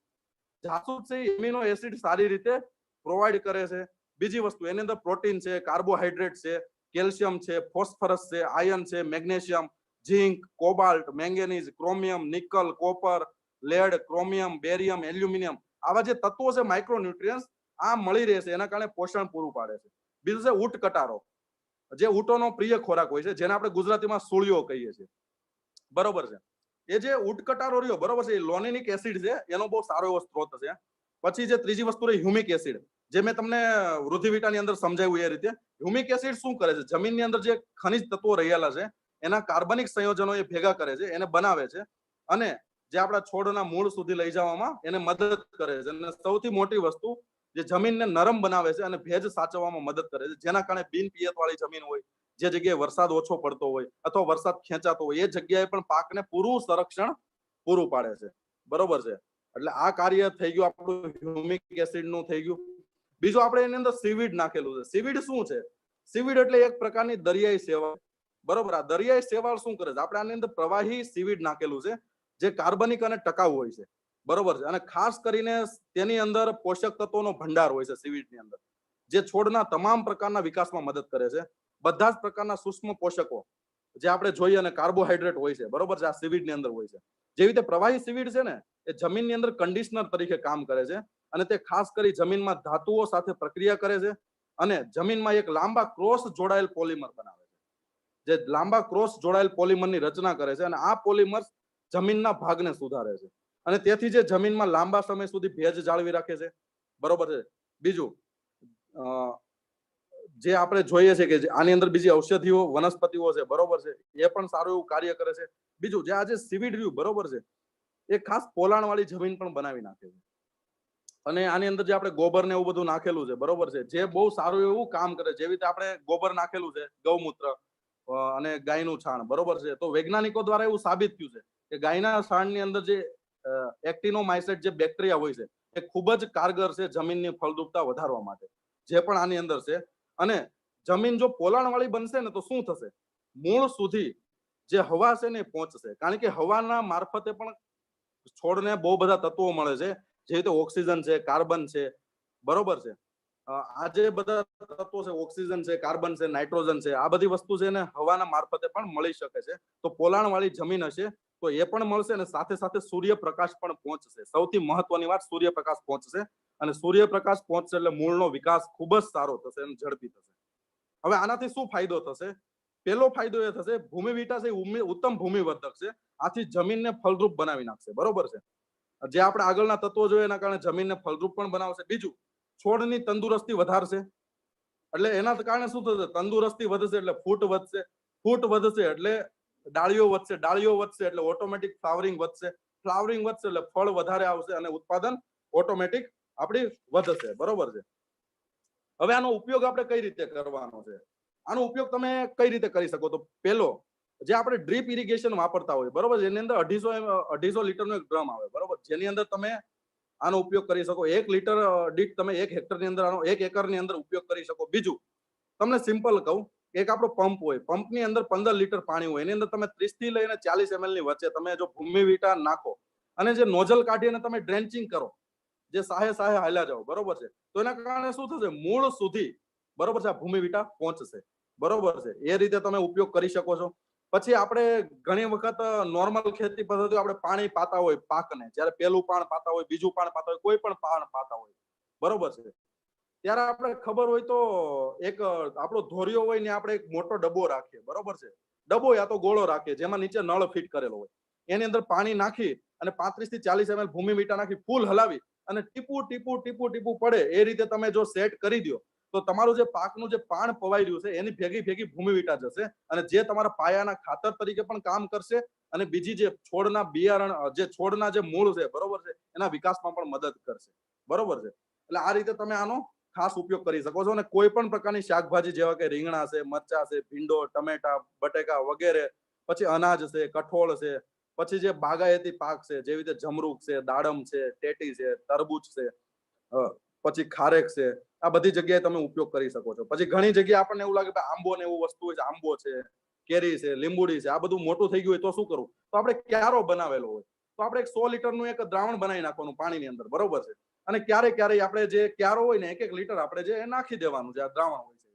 છે, એમિનો એસિડ સારી રીતે પ્રોવાઈડ કરે છે. બીજી વસ્તુ, એની અંદર પ્રોટીન છે, કાર્બોહાઈડ્રેટ છે, કેલ્શિયમ છે, ફોસ્ફરસ છે, આયર્ન છે, magnesium, zinc, cobalt, manganese, chromium, nickel, copper, lead, chromium, barium, aluminium, આવા જે તત્વો છે માઇક્રોન્યુટ્રિયન્સ, આ મળી રહેશે, એના કારણે પોષણ પૂરું પાડે છે. બીજું છે ઊંટ કટારો, જે ઊંટોનો પ્રિય ખોરાક હોય છે, જેને આપણે ગુજરાતીમાં સૂળિયો કહીએ છીએ, બરોબર છે. એ જે ઊંટ કટારો રહ્યો, બરોબર છે, એ લોનિનિક એસિડ છે, એનો બહુ સારો એવો સ્ત્રોત છે. પછી જે ત્રીજી વસ્તુ રહી હ્યુમિક એસિડ, જે મેં તમને વૃદ્ધિ વિટાની અંદર સમજાવ્યું એ રીતે. હ્યુમિક એસિડ શું કરે છે? જમીનની અંદર જે ખનિજ તત્વો રહેલા છે એના કાર્બનિક સંયોજનો એ ભેગા કરે છે, એને બનાવે છે, અને જે આપણા છોડના મૂળ સુધી લઈ જવામાં એને મદદ કરે છે. અને સૌથી મોટી વસ્તુ, જે જમીનને નરમ બનાવે છે અને ભેજ સાચવવામાં મદદ કરે છે, જેના કારણે બિન પિયત વાળી જમીન હોય, જે જગ્યાએ વરસાદ ઓછો પડતો હોય અથવા વરસાદ ખેંચાતો હોય, એ જગ્યાએ પણ પાકને પૂરું સંરક્ષણ પૂરું પાડે છે, બરોબર છે. એટલે આ કાર્ય થઈ ગયું આપણું હ્યુમિક એસિડ નું થઈ ગયું. બીજું આપણે એની અંદર સીવીડ નાખેલું છે. સીવીડ શું છે? સીવીડ એટલે એક પ્રકારની દરિયાઈ સેવા, બરોબર. આ દરિયાઈ સેવાળ શું કરે છે, આપણે આની અંદર પ્રવાહી સીવીડ નાખેલું છે જે કાર્બનિક અને ટકાઉ હોય છે, બરોબર છે. અને ખાસ કરીને તેની અંદર પોષક તત્વોનો ભંડાર હોય છે સીવીડની અંદર, જે છોડના તમામ પ્રકારના વિકાસમાં મદદ કરે છે. બધા જ પ્રકારના સૂક્ષ્મ પોષકો જે આપણે જોઈએ અને કાર્બોહાઈડ્રેટ હોય છે, બરોબર છે, આ સીવીડની અંદર હોય છે. જેવી રીતે પ્રવાહી સીવીડ છે ને, એ જમીનની અંદર કન્ડિશનર તરીકે કામ કરે છે અને તે ખાસ કરી જમીનમાં ધાતુઓ સાથે પ્રક્રિયા કરે છે અને જમીનમાં એક લાંબા ક્રોસ જોડાયેલ પોલિમર બનાવે છે, જે લાંબા ક્રોસ જોડાયેલ પોલિમરની રચના કરે છે અને આ પોલિમર જમીનના ભાગને સુધારે છે અને તેથી જે જમીનમાં લાંબા સમય સુધી ભેજ જાળવી રાખે છે, બરોબર છે. બીજું જે આપણે જોઈએ છે કે આની અંદર બીજી ઔષધિઓ વનસ્પતિઓ છે, બરોબર છે, એ પણ સારું એવું કાર્ય કરે છે. બીજું જે આજે સીવીડ રહ્યું, બરોબર છે, એ ખાસ પોલાણ વાળી જમીન પણ બનાવી નાખે છે અને આની અંદર જે આપણે ગોબર ને એવું બધું નાખેલું છે, બરોબર છે, જે બહુ સારું એવું કામ કરે. જેવી રીતે આપણે ગોબર નાખેલું છે, ગૌમૂત્ર અને ગાયનું છાણ, બરોબર છે, તો વૈજ્ઞાનિકો દ્વારા એવું સાબિત થયું છે કે ગાયના છાણની અંદર જે એક્ટિનોમાઇસેટ જે બેક્ટેરિયા હોય છે એ ખૂબ જ કારગર છે જમીનની ફળદ્રુપતા વધારવા માટે, જે પણ આની અંદર છે. અને જમીન જો પોલાણ વાળી બનશે ને તો શું થશે, મૂળ સુધી જે હવા છે ને એ પહોંચશે, કારણ કે હવાના મારફતે પણ છોડને બહુ બધા તત્વો મળે છે, જે રીતે ઓક્સિજન છે, કાર્બન છે, બરોબર છે. આ જે બધા તત્વો છે, ઓક્સિજન છે, કાર્બન છે, નાઇટ્રોજન છે, આ બધી વસ્તુ છે ને હવાના મારફતે પણ મળી શકે છે. તો પોલાણ વાળી જમીન હશે તો એ પણ મળશે અને સાથે સાથે સૂર્યપ્રકાશ પણ પહોંચશે. સૌથી મહત્વની વાત, સૂર્યપ્રકાશ પહોંચશે અને સૂર્યપ્રકાશ પહોંચશે એટલે મૂળનો વિકાસ ખૂબ જ સારો થશે અને ઝડપી થશે. હવે આનાથી શું ફાયદો થશે? પહેલો ફાયદો એ થશે, ભૂમિ વિકાસ એ ઉત્તમ ભૂમિવર્ધક છે, આથી જમીનને ફળદ્રુપ બનાવી નાખશે, બરોબર છે. જે આપણે આગળના તત્વો જોઈએ એના કારણે જમીનને ફળદ્રુપ પણ બનાવશે. બીજું, છોડની તંદુરસ્તી વધારશે, એટલે એના કારણે શું થશે, તંદુરસ્તી વધશે એટલે ફૂટ વધશે, ફૂટ વધશે એટલે ડાળીઓ વધશે, ડાળીઓ વધશે એટલે ઓટોમેટિક ફ્લાવરિંગ વધશે, ફ્લાવરિંગ વધશે એટલે ફળ વધારે આવશે અને ઉત્પાદન ઓટોમેટિક આપણી વધશે, બરોબર છે. હવે આનો ઉપયોગ આપણે કઈ રીતે કરવાનો છે? આનો ઉપયોગ તમે કઈ રીતે કરી શકો? તો પેલો, જે આપણે ડ્રીપ ઇરિગેશન વાપરતા હોય, બરોબર, જેની અંદર 250 લીટરનો એક ડ્રમ આવે, બરોબર, જેની અંદર તમે આનો ઉપયોગ કરી શકો. 1 લીટર દીઠ તમે 1 હેક્ટરની અંદર આનો 1 એકરની અંદર ઉપયોગ કરી શકો. બીજું, તમને સિમ્પલ કહું, એક આપણો પંપ હોય, પંપની અંદર 15 લીટર પાણી હોય, એની અંદર તમે 30 થી લઈને 40 ml ની વચ્ચે તમે જો ભૂમિ વિટા નાખો અને જે નોઝલ કાઢીને તમે ડ્રેન્ચિંગ કરો, જે સાહે સાહે હાલ્યા જાઓ, બરોબર છે, તો એના કારણે શું થશે, મૂળ સુધી, બરોબર છે, આ ભૂમિ વિટા પહોંચશે, બરોબર છે. એ રીતે તમે ઉપયોગ કરી શકો છો. પછી આપણે ઘણી વખત નોર્મલ ખેતી પદ્ધતિ આપણે પાણી પાતા હોય પાકને, જ્યારે પહેલું પાણ પાતા હોય, બીજું પાણ પાતા હોય, કોઈ પણ પાણ પાતા હોય, બરોબર છે, ત્યારે આપણે ખબર હોય તો એક આપણો ધોરિયો હોય ને આપણે એક મોટો ડબ્બો રાખીએ, બરોબર છે, ડબ્બો યા તો ગોળો રાખીએ, જેમાં નીચે નળ ફિટ કરેલો હોય, એની અંદર પાણી નાખી અને 35 થી 40 ml ભૂમિ વિટા નાખી ફૂલ હલાવી અને ટીપું ટીપું ટીપું ટીપું પડે એ રીતે તમે જો સેટ કરી દો તો તમારું જે પાકનું જે પાણ પવાઈ રહ્યું છે એની ભેગી ભેગી ભૂમિ વિટા જશે અને જે તમારા પાયાના ખાતર તરીકે પણ કામ કરશે અને બીજી જે છોડના બિયારણ, જે છોડના જે મૂળ છે, બરોબર છે, એના વિકાસમાં પણ મદદ કરશે, બરોબર છે. એટલે આ રીતે તમે આનો ખાસ ઉપયોગ કરી શકો છો. અને કોઈ પણ પ્રકારની શાકભાજી જેવા કે રીંગણા છે, મરચા છે, ભીંડો, ટમેટા, બટેકા વગેરે, પછી અનાજ છે, કઠોળ છે, પછી જે બાગાયતી પાક છે, જેવી રીતે જમરૂક છે, દાડમ છે, ટેટી છે, તરબૂચ છે, પછી ખારેક છે, આ બધી જગ્યાએ તમે ઉપયોગ કરી શકો છો. પછી ઘણી જગ્યાએ આપણને એવું લાગે કે આંબો ને એવું વસ્તુ હોય છે, આંબો છે, કેરી છે, લીંબુડી છે, આ બધું મોટું થઈ ગયું હોય તો શું કરવું? તો આપણે ક્યારો બનાવેલો હોય તો આપણે 100 લીટરનું એક દ્રાવણ બનાવી નાખવાનું પાણીની અંદર, બરોબર છે, અને ક્યારે ક્યારે આપણે જે ક્યારો હોય ને 1 લીટર આપણે જે નાખી દેવાનું, જે આ દ્રાવણ હોય છે,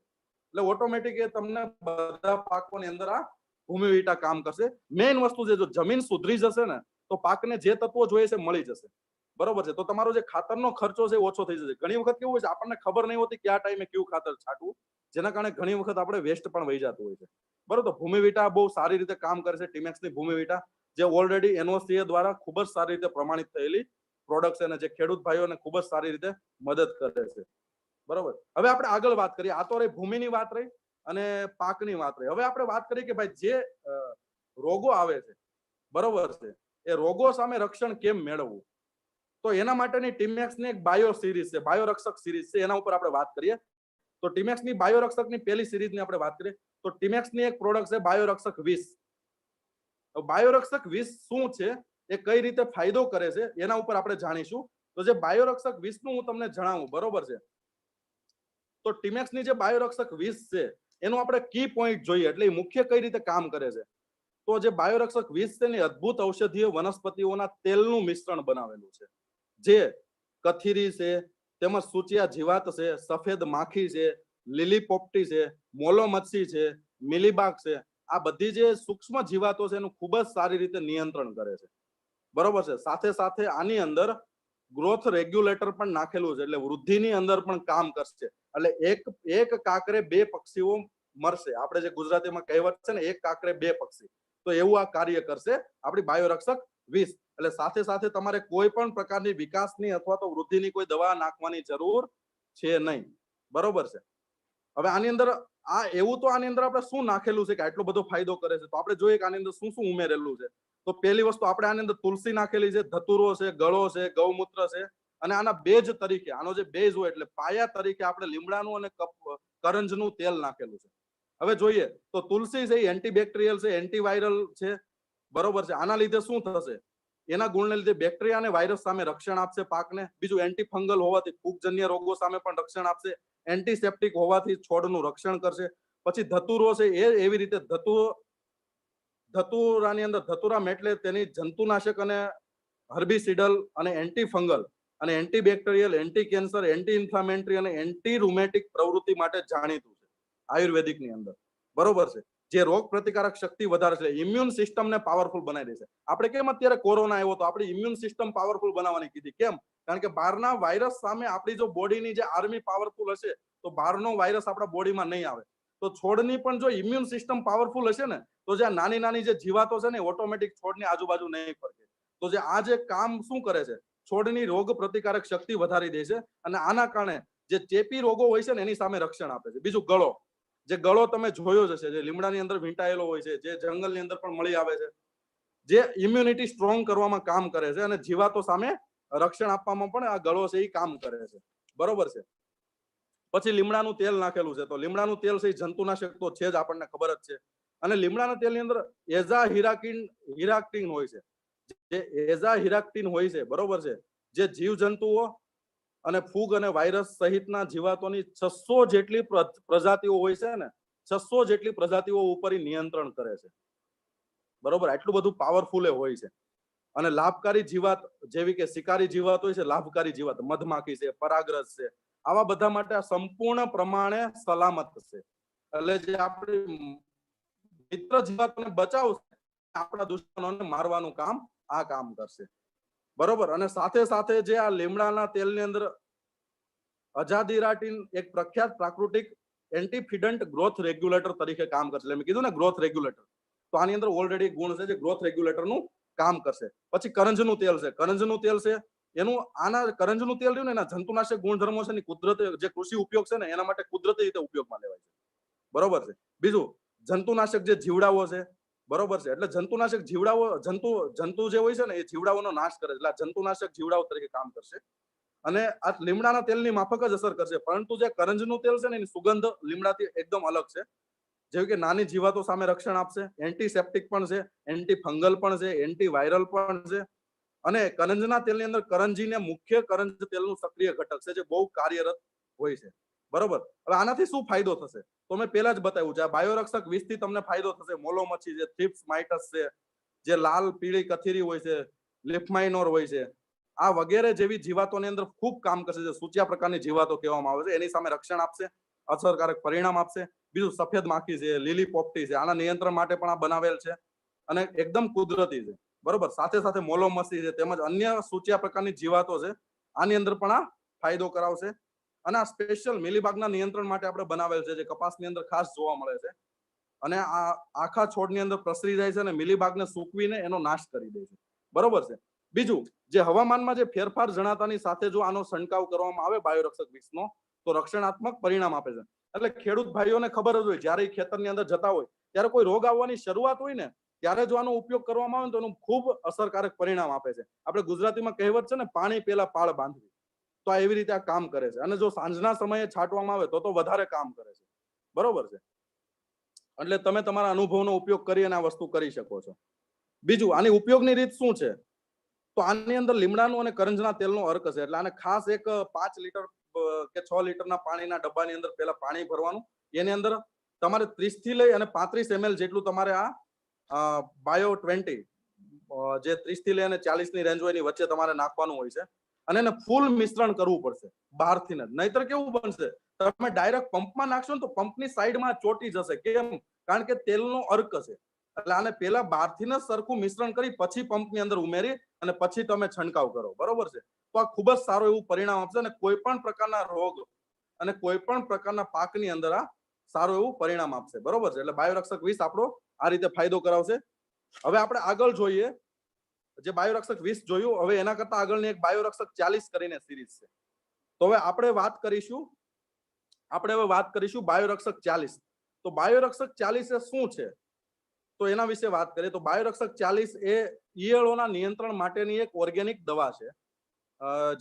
એટલે ઓટોમેટિક એ તમને બધા પાકોની અંદર આ ભૂમિ વિટા કામ કરશે. મેઇન વસ્તુ છે, જો જમીન સુધરી જશે ને તો પાકને જે તત્વો જોઈએ છે મળી જશે, બરોબર છે, તો તમારો જે ખાતરનો ખર્ચો છે ઓછો થઈ જશે. ઘણી વખત કેવું હોય છે, આપણને ખબર નહીં હોતી કયા ટાઈમે કયું ખાતર છાંટવું, જેના કારણે ઘણી વખત આપણે વેસ્ટ પણ વહી જતું હોય છે, બરોબર. તો ભૂમિ વિટા બહુ સારી રીતે કામ કરે છે, ટીમેક્સની ભૂમિ વિટા, જે ઓલરેડી એનઓસીએ દ્વારા ખૂબ જ સારી રીતે પ્રમાણિત થયેલી પ્રોડક્ટ છે અને જે ખેડૂત ભાઈઓને ખૂબ જ સારી રીતે મદદ કરે છે, બરોબર. હવે આપણે આગળ વાત કરીએ. આ તો રહી ભૂમિની વાત રહી અને પાકની વાત રહી. હવે આપણે વાત કરીએ કે ભાઈ જે રોગો આવે છે, બરોબર છે, એ રોગો સામે રક્ષણ કેમ મેળવવું? તો એના માટેની ટીમેક્સની એક બાયો સિરીઝ છે, બાયો રક્ષક સિરીઝ છે, એના ઉપર આપણે વાત કરીએ. તો ટીમેક્સની બાયો રક્ષકની પહેલી સિરીઝની આપણે વાત કરીએ તો ટીમેક્સની એક પ્રોડક્ટ છે બાયો રક્ષક 20. બાયો રક્ષક 20 શું છે, એ કઈ રીતે ફાયદો કરે છે, એના ઉપર આપણે જાણીશું. તો જે બાયો રક્ષક 20 નું હું તમને જણાવું, બરોબર છે, તો ટીમેક્સની જે બાયોરક્ષક 20 છે એનું આપણે કી પોઈન્ટ જોઈએ, એટલે એ મુખ્ય કઈ રીતે કામ કરે છે. તો જે બાયોરક્ષક 20 છે ને અદ્ભુત ઔષધીય વનસ્પતિઓના તેલનું મિશ્રણ બનાવેલું છે, જે કથીરી છે, તેમજ સૂચિયા જીવાત છે, સફેદ માખી છે, લીલી પોપટી છે, મોલોમચ્છી છે, મિલીબાગ છે, આ બધી જે સૂક્ષ્મ જીવાતો છે એનું ખૂબ જ સારી રીતે નિયંત્રણ કરે છે. બરોબર છે. સાથે સાથે આની અંદર ગ્રોથ રેગ્યુલેટર પણ નાખેલું છે, એટલે વૃદ્ધિની અંદર પણ કામ કરશે. એટલે એક કાંકરે બે પક્ષીઓ મરશે. આપણે જે ગુજરાતીમાં કહેવત છે ને, એક કાંકરે બે પક્ષી, તો એવું આ કાર્ય કરશે આપણી બાયોરક્ષક 20. એટલે સાથે સાથે તમારે કોઈ પણ પ્રકારની વિકાસની અથવા તો વૃદ્ધિની કોઈ દવા નાખવાની જરૂર છે નહીં. બરોબર છે. હવે આની અંદર એવું તો આની અંદર આપણે શું નાખેલું છે કે આટલો બધો ફાયદો કરે છે, તો આપણે જોઈએ કે આની અંદર શું શું ઉમેરેલું છે. તો પહેલી વસ્તુ આપણે આની અંદર તુલસી નાખેલી છે, ધતુરો છે, ગળો છે, ગૌમૂત્ર છે, અને આના બેઝ તરીકે, આનો જે બેઝ હોય એટલે પાયા તરીકે આપણે લીમડાનું અને કરંજનું તેલ નાખેલું છે. હવે જોઈએ તો તુલસી છે એ એન્ટીબેક્ટેરિયલ છે, એન્ટીવાયરલ છે. બરોબર છે. આના લીધે શું થશે, એના ગુણને લીધે બેક્ટેરિયા અને વાયરસ સામે રક્ષણ આપશે પાકને. બીજું એન્ટીફંગલ હોવાથી ફૂગજન્ય રોગો સામે પણ રક્ષણ આપશે. એન્ટીસેપ્ટિક હોવાથી છોડનું રક્ષણ કરશે. પછી ધતુરો છે એ એવી રીતે ધતુરાની અંદર ધતુરામ એટલે તેની જંતુનાશક અને હર્બિસિડલ અને એન્ટીફંગલ અને antibacterial, anti cancer, anti inflammatory અને એન્ટી રૂમેટિક પ્રવૃત્તિ માટે જાણીતું છે આયુર્વેદિકની અંદર. બરોબર છે. જે રોગ પ્રતિકારક શક્તિ વધારે છે, ઇમ્યુન સિસ્ટમને પાવરફુલ બનાવી દેશે. આપણે કેમ અત્યારે કોરોના આવ્યો તો આપણી ઇમ્યુન સિસ્ટમ પાવરફુલ બનાવવાની કીધી, કેમ? કારણ કે બહારના વાયરસ સામે આપણી જો બોડીની જે આર્મી પાવરફુલ હશે તો બહારનો વાયરસ આપણા બોડીમાં નહીં આવે. તો છોડની પણ જો ઇમ્યુન સિસ્ટમ પાવરફુલ હશે ને તો જે નાની નાની જે જીવાતો છે ને ઓટોમેટિક છોડની આજુબાજુ નહીં ફરકે. તો જે આ જે કામ શું કરે છે, છોડની રોગ પ્રતિકારક શક્તિ વધારી દે છે, અને આના કારણે જે ચેપી રોગો હોય છે ને એની સામે રક્ષણ આપે છે. બીજું ગળો, જે ગળો તમે જોયો જ હશે, જે લીમડાની અંદર વીંટાયેલો હોય છે, જે જંગલની અંદર પણ મળી આવે છે, જે ઇમ્યુનિટી સ્ટ્રોંગ કરવામાં કામ કરે છે અને જીવાતો સામે રક્ષણ આપવામાં પણ આ ગળો છે એ કામ કરે છે. બરોબર છે. પછી લીમડાનું તેલ નાખેલું છે, તો લીમડાનું તેલ છે જંતુનાશક તો છે જ, આપણને ખબર જ છે. અને લીમડાના તેલની અંદર એઝા હિરાક્ટિન હોય છે, જે એઝા હિરાક્ટિન હોય છે. બરોબર છે. જે જીવજંતુઓ અને ફૂગ અને વાયરસ સહિતના જીવાતોની 600 જેટલી પ્રજાતિઓ હોય છે ને, 600 જેટલી પ્રજાતિઓ ઉપર નિયંત્રણ કરે છે. બરોબર. આટલું બધું પાવરફુલ હોય છે. અને લાભકારી જીવાત જેવી કે શિકારી જીવાત હોય છે, લાભકારી જીવાત મધમાખી છે, પરાગરજ છે, આવા બધા માટે આ સંપૂર્ણ પ્રમાણે સલામત છે. એટલે જે આપણી મિત્ર જીવાતોને બચાવશે, આપણા દુશ્મનોને મારવાનું કામ આ કામ કરશે. બરોબર. અને સાથે સાથે જે આ લીમડાના તેલની અંદર અજાદિરાટિન એક પ્રખ્યાત પ્રાકૃતિક એન્ટીફિડન્ટ ગ્રોથ રેગ્યુલેટર તરીકે કામ કરશે. મેં કીધું ને ગ્રોથ રેગ્યુલેટર, તો આની અંદર ઓલરેડી ગુણ છે જે ગ્રોથ રેગ્યુલેટરનું કામ કરશે. પછી કરંજનું તેલ છે. કરંજનું તેલ છે એનું આના કરંજનું તેલ રહ્યું ને એના જંતુનાશક ગુણધર્મો છે ને કુદરતી જે કૃષિ ઉપયોગ છે ને એના માટે કુદરતી રીતે ઉપયોગમાં લેવાય છે. બરોબર છે. બીજું જંતુનાશક જે જીવડાઓ છે. બરોબર છે. એટલે જંતુનાશક જીવડાઓ જંતુ જે હોય છે ને એ જીવડાઓનો નાશ કરે છે, એટલે જંતુનાશક જીવડાઓ તરીકે કામ કરશે. અને આ લીમડાના તેલની માફક જ અસર કરશે, પરંતુ જે કરંજનું તેલ છે ને એની સુગંધ લીમડાથી એકદમ અલગ છે. જેવી કે નાની જીવાતો સામે રક્ષણ આપશે, એન્ટીસેપ્ટિક પણ છે, એન્ટીફંગલ પણ છે, એન્ટીવાયરલ પણ છે. અને કરંજના તેલની અંદર કરંજીને મુખ્ય કરંજ તેલનું સક્રિય ઘટક છે જે બહુ કાર્યરત હોય છે. બરોબર. હવે આનાથી શું ફાયદો થશે તો મેં પહેલા જ બતાવ્યું છે. આ બાયોરક્ષક 20 થી તમને ફાયદો થશે. મોલોમચ્છી છે, થ્રિપ્સ માઇટસ છે, જે લાલ પીળી કથીરી હોય છે, લિફમાઇનોર હોય છે, આ વગેરે જેવી જીવાતોની અંદર ખૂબ કામ કરશે. જે સૂચિયા પ્રકારની જીવાતો કહેવામાં આવે છે એની સામે રક્ષણ આપશે, અસરકારક પરિણામ આપશે. બીજું સફેદ માખી છે, લીલી પોપટી છે, આના નિયંત્રણ માટે પણ આ બનાવેલ છે અને એકદમ કુદરતી છે. બરોબર. સાથે સાથે મોલોમચ્છી છે તેમજ અન્ય સૂચિયા પ્રકારની જીવાતો છે, આની અંદર પણ આ ફાયદો કરાવશે. અને આ સ્પેશિયલ મિલીબાગના નિયંત્રણ માટે આપણે બનાવેલ છે, જે કપાસની અંદર ખાસ જોવા મળે છે. અને આ આખા છોડની અંદર પ્રસરી જાય છે અને મિલીબાગને સૂકવીને એનો નાશ કરી દે છે. બરોબર છે. બીજું જે હવામાનમાં જે ફેરફાર જણાતાની સાથે જો આનો છંટકાવ કરવામાં આવે બાયોરક્ષક 20 નો તો રક્ષણાત્મક પરિણામ આપે છે. એટલે ખેડૂત ભાઈઓને ખબર જ હોય, જ્યારે ખેતરની અંદર જતા હોય ત્યારે કોઈ રોગ આવવાની શરૂઆત હોય ને ત્યારે જો આનો ઉપયોગ કરવામાં આવે તો એનું ખૂબ અસરકારક પરિણામ આપે છે. આપણે ગુજરાતીમાં કહેવત છે ને, પાણી પેલા પાળ બાંધવી, તો આ એવી રીતે આ કામ કરે છે. અને જો સાંજના સમયે છાંટવામાં આવે તો વધારે કામ કરે છે. બરોબર છે. એટલે તમે તમારા અનુભવનો ઉપયોગ કરી અને આ વસ્તુ કરી શકો છો. બીજું આની ઉપયોગની રીત શું છે તો આની અંદર લીમડાનું અને કરંજના તેલનો અર્ક છે. એટલે આને ખાસ એક 5 લીટર કે 6 લીટરના પાણીના ડબ્બાની અંદર પહેલા પાણી ભરવાનું. એની અંદર તમારે 30 થી લઈ અને 35 ml જેટલું તમારે આ બાયો 20 જે 30 થી લઈ અને 40 ની રેન્જ હોય એની વચ્ચે તમારે નાખવાનું હોય છે. અને એને ફૂલ મિશ્રણ કરવું પડશે બહારથી જ, નહીતર કેવું બનશે, તમે ડાયરેક્ટ પંપમાં નાખશો ને તો પંપની સાઈડમાં ચોટી જશે. કેમ? કારણ કે તેલનો અર્ક છે. એટલે આને પહેલા બહારથી જ સરખું મિશ્રણ કરી પછી પંપની અંદર ઉમેરી અને પછી તમે છંટકાવ કરો. બરોબર છે? તો આ ખૂબ જ સારું એવું પરિણામ આપશે અને કોઈ પણ પ્રકારના રોગ અને કોઈ પણ પ્રકારના પાકની અંદર આ સારું એવું પરિણામ આપશે. બરોબર છે? એટલે બાયોરક્ષક 20 આપણો આ રીતે ફાયદો કરાવશે. હવે આપણે આગળ જોઈએ, જે બાયોરક્ષક 20 જોયું, હવે એના કરતા આગળની એક બાયોરક્ષક 40 કરીને સિરીઝ છે. તો હવે આપણે વાત કરીશું બાયોરક્ષક 40. તો બાયોરક્ષક 40 એ શું છે તો એના વિશે વાત કરીએ તો બાયોરક્ષક 40 એ ઈયળોના નિયંત્રણ માટેની એક ઓર્ગેનિક દવા છે,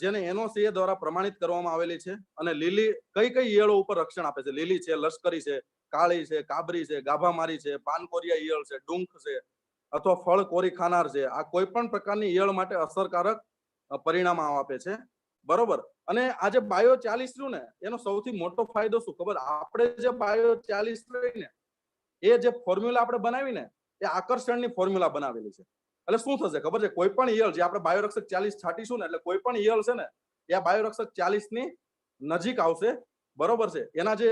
જેને NOCA દ્વારા પ્રમાણિત કરવામાં આવેલી છે. અને લીલી કઈ ઈયળો ઉપર રક્ષણ આપે છે? લીલી છે, લશ્કરી છે, કાળી છે, કાબરી છે, ગાભામારી છે, પાનકોરિયા ઈયળ છે, ડુંખ છે અથવા ફળ કોરી ખાનાર છે. આ કોઈ પણ પ્રકારની ઈયળ માટે અસરકારક પરિણામ આપે છે. બરોબર? અને આ જે બાયો 40 રહ્યું ને, એનો સૌથી મોટો ફાયદો શું ખબર? આપણે જે બાયો 40 લઈને એ જે ફોર્મ્યુલા આપણે બનાવીને એ આકર્ષણની ફોર્મ્યુલા બનાવેલી છે. એટલે શું થશે ખબર છે? કોઈ પણ ઈયળ જે આપણે બાયોરક્ષક 40 છાંટીશું ને, એટલે કોઈ પણ ઈયળ છે ને એ આ બાયોરક્ષક 40 ની નજીક આવશે. બરોબર છે? એના જે